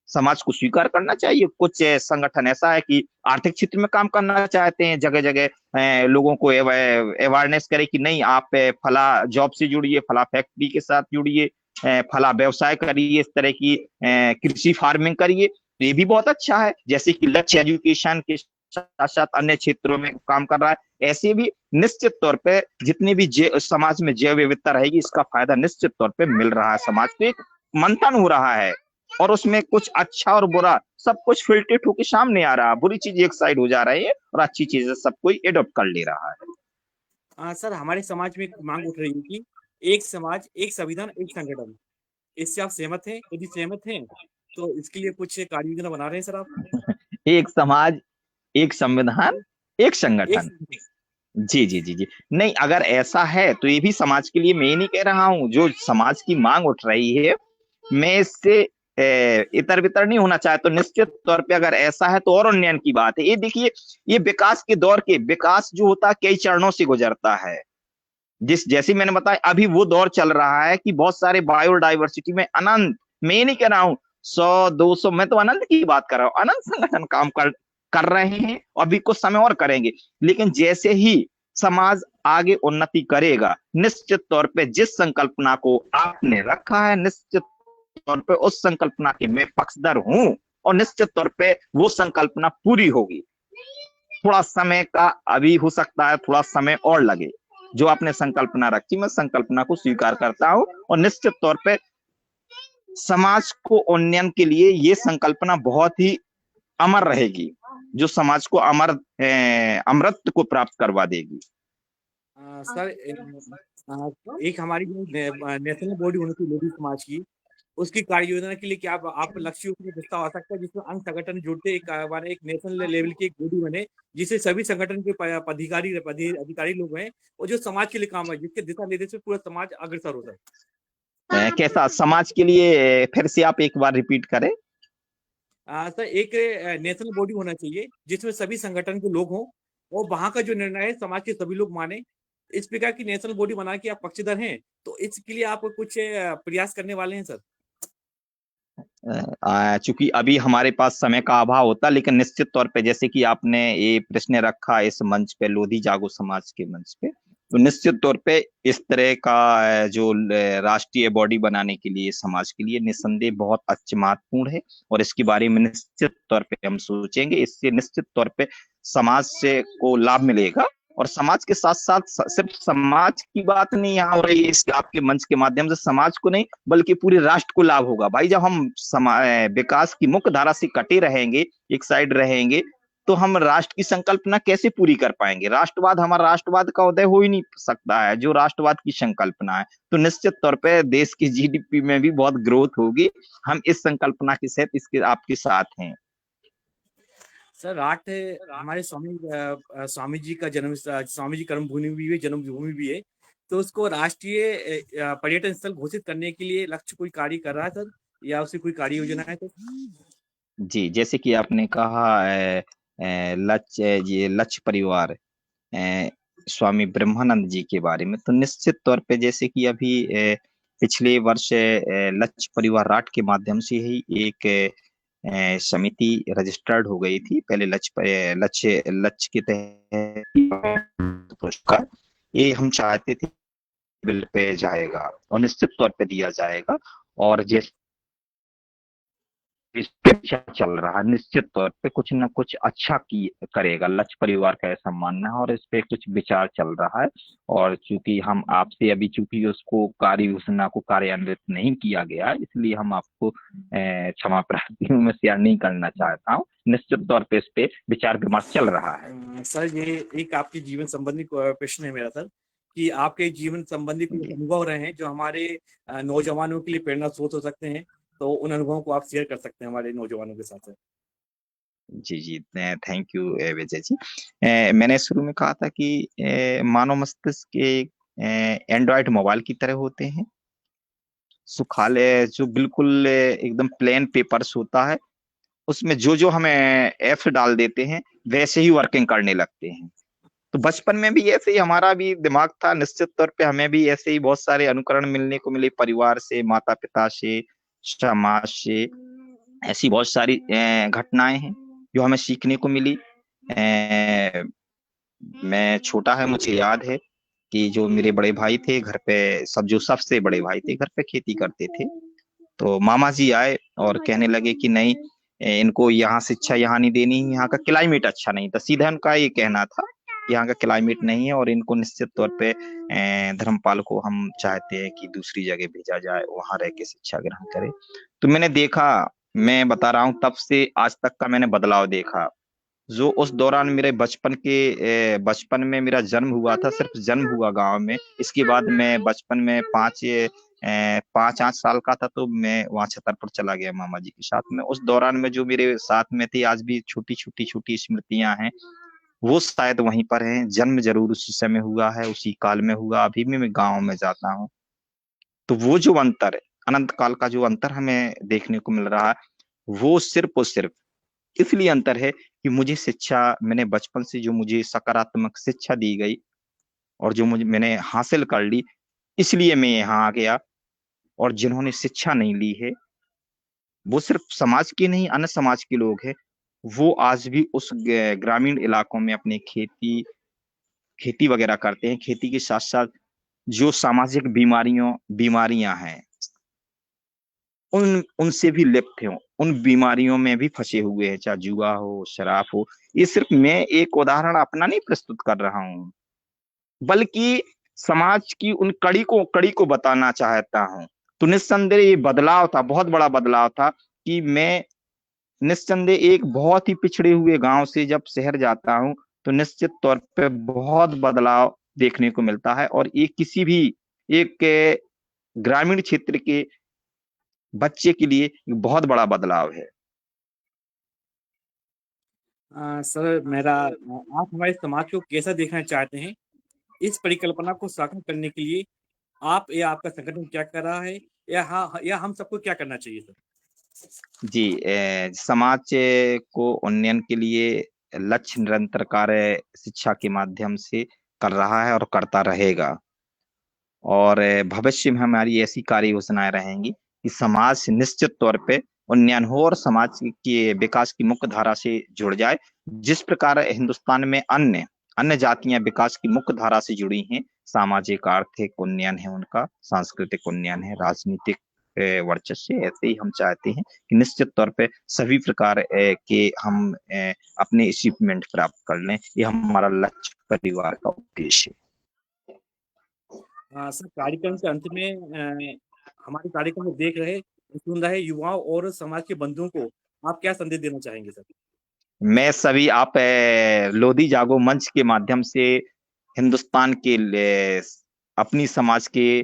S1: समाज को स्वीकार करना चाहिए। कुछ संगठन ऐसा है कि आर्थिक क्षेत्र में काम करना चाहते हैं, जगह जगह लोगों को अवेयरनेस करे कि नहीं आप फला जॉब से जुड़िए, फला फैक्ट्री के साथ जुड़िए, फला व्यवसाय करिए, इस तरह की कृषि फार्मिंग करिए, तो ये भी बहुत अच्छा है। जैसे कि लक्ष्य एजुकेशन के साथ साथ अन्य क्षेत्रों में काम कर रहा है, ऐसे भी निश्चित तौर पे जितनी भी समाज में जैव विविधता रहेगी, इसका फायदा निश्चित तौर पे मिल रहा है समाज को, एक मंथन हो रहा है और उसमें कुछ अच्छा और बुरा सब कुछ फिल्ट्रेट होकर सामने आ रहा है, बुरी चीज एक साइड हो जा रही है और अच्छी चीजें सब कोई एडॉप्ट कर ले रहा है।
S5: सर हमारे समाज में एक मांग उठ रही है कि एक समाज एक संविधान एक संगठन, इससे आप सहमत हैं? यदि सहमत हैं तो इसके लिए कुछ कार्य योजना बना रहे हैं सर आप?
S1: एक समाज एक संविधान एक संगठन,
S5: एक
S1: जी जी जी जी, नहीं अगर ऐसा है तो ये भी समाज के लिए, मैं नहीं कह रहा हूँ, जो समाज की मांग उठ रही है मैं इससे इतर बितर नहीं होना चाहे, तो निश्चित तौर पे अगर ऐसा है तो और उन्नयन की बात है। ये देखिए, ये विकास के दौर के विकास जो होता है कई चरणों से गुजरता है, जैसे मैंने बताया अभी वो दौर चल रहा है कि बहुत सारे बायोडाइवर्सिटी में अनंत, मैं ये नहीं कह रहा हूँ 100-200, मैं तो अनंत की बात कर रहा हूँ, अनंत संगठन काम कर रहे हैं, अभी कुछ समय और करेंगे। लेकिन जैसे ही समाज आगे उन्नति करेगा, निश्चित तौर पे जिस संकल्पना को आपने रखा है, निश्चित तौर पे उस संकल्पना के मैं पक्षधर हूं और निश्चित तौर पे वो संकल्पना पूरी होगी। थोड़ा समय का अभी हो सकता है, थोड़ा समय और लगे, जो आपने संकल्पना रखी मैं संकल्पना को स्वीकार करता हूं और निश्चित तौर पे समाज को उन्नयन के लिए ये संकल्पना बहुत ही अमर रहेगी, जो समाज को अमृत को प्राप्त करवा देगी।
S5: सर एक हमारी जो नेशनल बॉडी होनी चाहिए लोधी समाज की, उसकी कार्य योजना के लिए क्या आप लक्ष्यों में प्रस्ताव आ सकता है जिसमें अंग संगठन जुड़ते एक नेशनल लेवल की एक बॉडी बने, जिसे सभी संगठन के अधिकारी लोग हैं और जो समाज के लिए काम है, जिसके दिशा निर्देश में पूरा समाज अग्रसर हो सके।
S1: कैसा समाज के लिए, फिर से आप एक बार रिपीट करें।
S5: सर एक नेशनल बॉडी होना चाहिए जिसमें सभी संगठन के लोग हों और वहां का जो निर्णय है समाज के सभी लोग माने। इस प्रकार की नेशनल बॉडी बना के आप पक्षधर हैं, तो इसके लिए आप कुछ प्रयास करने वाले हैं सर?
S1: चूंकि अभी हमारे पास समय का अभाव होता, लेकिन निश्चित तौर पे जैसे कि आपने ये प्रश्न रखा इस मंच पे, लोधी जागो समाज के मंच पे, तो निश्चित तौर पे इस तरह का जो राष्ट्रीय बॉडी बनाने के लिए समाज के लिए निस्संदेह बहुत अच्छे महत्वपूर्ण है और इसके बारे में निश्चित तौर पे हम सोचेंगे। इससे निश्चित तौर पे समाज से को लाभ मिलेगा और समाज के साथ साथ सिर्फ समाज की बात नहीं यहाँ हो रही है इस आपके मंच के माध्यम से, समाज को नहीं बल्कि पूरे राष्ट्र को लाभ होगा। भाई जब हम विकास की मुख्य धारा से कटे रहेंगे, एक साइड रहेंगे, तो हम राष्ट्र की संकल्पना कैसे पूरी कर पाएंगे? राष्ट्रवाद, हमारा राष्ट्रवाद का उदय हो ही नहीं सकता है जो राष्ट्रवाद की संकल्पना है। तो निश्चित तौर पे देश की जीडीपी में भी बहुत ग्रोथ होगी। हम इस संकल्पना के साथ इसके आपके साथ हैं।
S5: सर राष्ट्र हमारे स्वामी जी का जन्म, स्वामी जी कर्म भूमि भी है, जन्मभूमि भी है, तो उसको राष्ट्रीय पर्यटन स्थल घोषित करने के लिए लक्ष्य कोई कार्य कर रहा है सर, या उसकी कोई कार्य योजना है सर?
S1: जी, जैसे कि आपने कहा ये लक्ष्य परिवार स्वामी ब्रह्मानंद जी के बारे में, तो निश्चित तौर पे जैसे कि अभी पिछले वर्ष लक्ष्य परिवार राट के माध्यम से ही एक समिति रजिस्टर्ड हो गई थी। पहले लक्ष्य के तहत पुरस्कार ये हम चाहते थे बिल पे जाएगा और निश्चित तौर पे दिया जाएगा। और जैसे इस पे चल रहा है, निश्चित तौर पे कुछ ना कुछ अच्छा की करेगा, लक्ष्य परिवार का ऐसा मानना है और इस पे कुछ विचार चल रहा है। और चूंकि हम आपसे अभी चूंकि उसको कार्य योजना को कार्यान्वित नहीं किया गया, इसलिए हम आपको क्षमा प्रार्थी हूँ, मैं शेयर नहीं करना चाहता हूँ। निश्चित तौर पे इस पे विचार विमर्श चल रहा है।
S5: सर ये एक आपके जीवन संबंधी प्रश्न है मेरा सर, कि आपके जीवन संबंधी कुछ अनुभव रहे हैं जो हमारे नौजवानों के लिए प्रेरणा स्रोत हो सकते हैं, तो उन अनुभवों को आप शेयर कर सकते हैं हमारे नौजवानों के साथ सर।
S1: जी जी, थैंक यू विजय जी। मैंने शुरू में कहा था कि मानव मस्तिष्क एक एंड्रॉयड मोबाइल की तरह होते हैं। सुखाले जो बिल्कुल एकदम प्लेन पेपर्स होता है, उसमें जो जो हमें एफ डाल देते हैं वैसे ही वर्किंग करने लगते हैं। तो बचपन में भी ऐसे ही हमारा भी दिमाग था। निश्चित तौर पे हमें भी ऐसे ही बहुत सारे अनुकरण मिलने को मिले, परिवार से, माता पिता से, समाज से। ऐसी बहुत सारी घटनाएं हैं जो हमें सीखने को मिली। मैं छोटा है, मुझे याद है कि जो मेरे बड़े भाई थे घर पे, जो सबसे बड़े भाई थे घर पे खेती करते थे, तो मामा जी आए और कहने लगे कि नहीं, इनको यहाँ शिक्षा यहाँ नहीं देनी, यहाँ का क्लाइमेट अच्छा नहीं था। सीधा उनका ये कहना था, यहाँ का क्लाइमेट नहीं है और इनको निश्चित तौर पे धर्मपाल को हम चाहते हैं कि दूसरी जगह भेजा जाए, वहां रह के शिक्षा ग्रहण करे। तो मैंने देखा, मैं बता रहा हूँ, तब से आज तक का मैंने बदलाव देखा। जो उस दौरान मेरे बचपन में मेरा जन्म हुआ था, सिर्फ जन्म हुआ गांव में। इसके बाद मैं बचपन में 5-8 साल का था, तो मैं वहां छतरपुर चला गया मामा जी के साथ में। उस दौरान में जो मेरे साथ में थे, आज भी छोटी स्मृतियां हैं, वो शायद वहीं पर हैं। जन्म जरूर उसी समय हुआ है, उसी काल में हुआ। अभी भी मैं गाँव में जाता हूँ, तो वो जो अंतर है, अनंत काल का जो अंतर हमें देखने को मिल रहा है, वो सिर्फ और सिर्फ इसलिए अंतर है कि मुझे शिक्षा, मैंने बचपन से जो मुझे सकारात्मक शिक्षा दी गई और जो मैंने हासिल कर ली, इसलिए मैं यहाँ आ गया। और जिन्होंने शिक्षा नहीं ली है, वो सिर्फ समाज के नहीं, अन्य समाज के लोग हैं, वो आज भी उस ग्रामीण इलाकों में अपने खेती वगैरह करते हैं। खेती के साथ साथ जो सामाजिक बीमारियां हैं, उनसे भी लिप्त हैं, उन बीमारियों में भी फंसे हुए हैं, चाहे जुआ हो, शराब हो। ये सिर्फ मैं एक उदाहरण अपना नहीं प्रस्तुत कर रहा हूँ, बल्कि समाज की उन कड़ी को बताना चाहता हूँ। तो निस्संदेह ये बदलाव था, बहुत बड़ा बदलाव था कि मैं निस्संदेह एक बहुत ही पिछड़े हुए गांव से जब शहर जाता हूँ, तो निश्चित तौर पे बहुत बदलाव देखने को मिलता है। और ये किसी भी एक ग्रामीण क्षेत्र के बच्चे के लिए बहुत बड़ा बदलाव है।
S5: सर मेरा आप हमारे समाज को कैसा देखना चाहते हैं, इस परिकल्पना को साकार करने के लिए आप या आपका संगठन क्या कर रहा है, या हम सबको क्या करना चाहिए सर?
S1: जी, समाज को उन्नयन के लिए लक्ष्य निरंतर कार्य शिक्षा के माध्यम से कर रहा है और करता रहेगा। और भविष्य में हमारी ऐसी कार्य योजनाएं रहेंगी कि समाज निश्चित तौर पे उन्नयन हो और समाज के विकास की मुख्य धारा से जुड़ जाए। जिस प्रकार हिंदुस्तान में अन्य अन्य जातियां विकास की मुख्य धारा से जुड़ी हैं, सामाजिक आर्थिक उन्नयन है उनका, सांस्कृतिक उन्नयन है, राजनीतिक वर्चस्व, ऐसे ही हम चाहते हैं कि निश्चित तौर पे सभी प्रकार के हम अपने अचीवमेंट प्राप्त कर लें। ये हमारा लक्ष्य परिवार का उद्देश्य है।
S5: सर कार्यक्रम के अंत में हमारे कार्यक्रम को देख रहे, सुन रहे युवाओं और समाज के बंधुओं को आप क्या संदेश देना चाहेंगे सर?
S1: मैं सभी आप लोधी जागो मंच के माध्यम से हिंदुस्तान के अपनी समाज के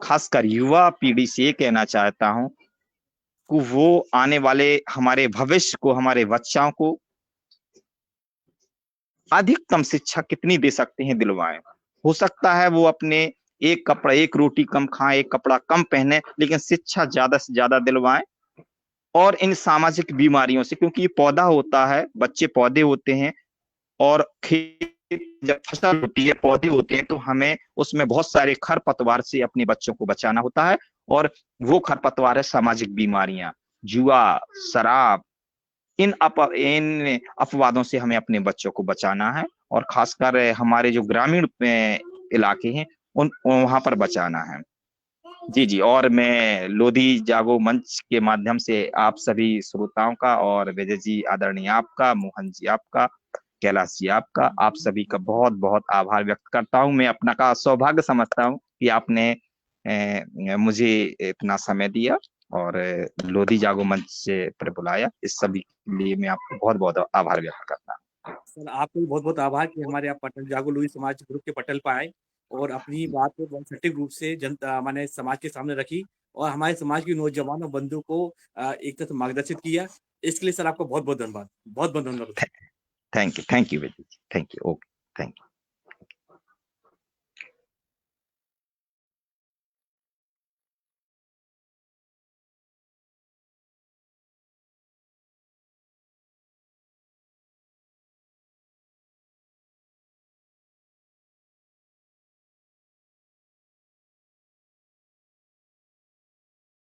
S1: खासकर युवा पीढ़ी से ये कहना चाहता हूं कि वो आने वाले हमारे भविष्य को, हमारे बच्चों को अधिकतम शिक्षा कितनी दे सकते हैं दिलवाएं। हो सकता है वो अपने एक रोटी कम खाएं, एक कपड़ा कम पहने, लेकिन शिक्षा ज्यादा से ज्यादा दिलवाएं। और इन सामाजिक बीमारियों से, क्योंकि ये पौधा होता है, बच्चे पौधे होते हैं, और खेत जब फसल होती है, पौधे होते हैं, तो हमें उसमें बहुत सारे खरपतवार से अपने बच्चों को बचाना होता है। और वो खरपतवार है सामाजिक बीमारियां, जुआ, शराब, इन अपवादों से हमें अपने बच्चों को बचाना है, और खासकर हमारे जो ग्रामीण इलाके हैं उन वहां पर बचाना है। जी जी। और मैं लोधी जागो मंच के माध्यम से आप सभी श्रोताओं का, और विजय जी आदरणीय आपका, मोहन जी आपका, कैलाश जी आपका, आप सभी का बहुत बहुत आभार व्यक्त करता हूं। मैं अपना का सौभाग्य समझता हूं कि आपने मुझे इतना समय दिया और लोधी जागो मंच पर बुलाया। इस सभी के लिए मैं आपको बहुत बहुत आभार व्यक्त करता हूँ।
S5: सर आपको भी बहुत बहुत आभार कि हमारे आप पटल जागो लोधी समाज ग्रुप के पटल पर आए और अपनी बात को बहुत सटीक रूप से जनता माने समाज के सामने रखी, और हमारे समाज के नौजवान और बंधु को एक तरह से मार्गदर्शित किया। इसके लिए सर आपको बहुत बहुत धन्यवाद, बहुत बहुत धन्यवाद।
S1: Thank you Vijay ji, thank you. Okay, thank you.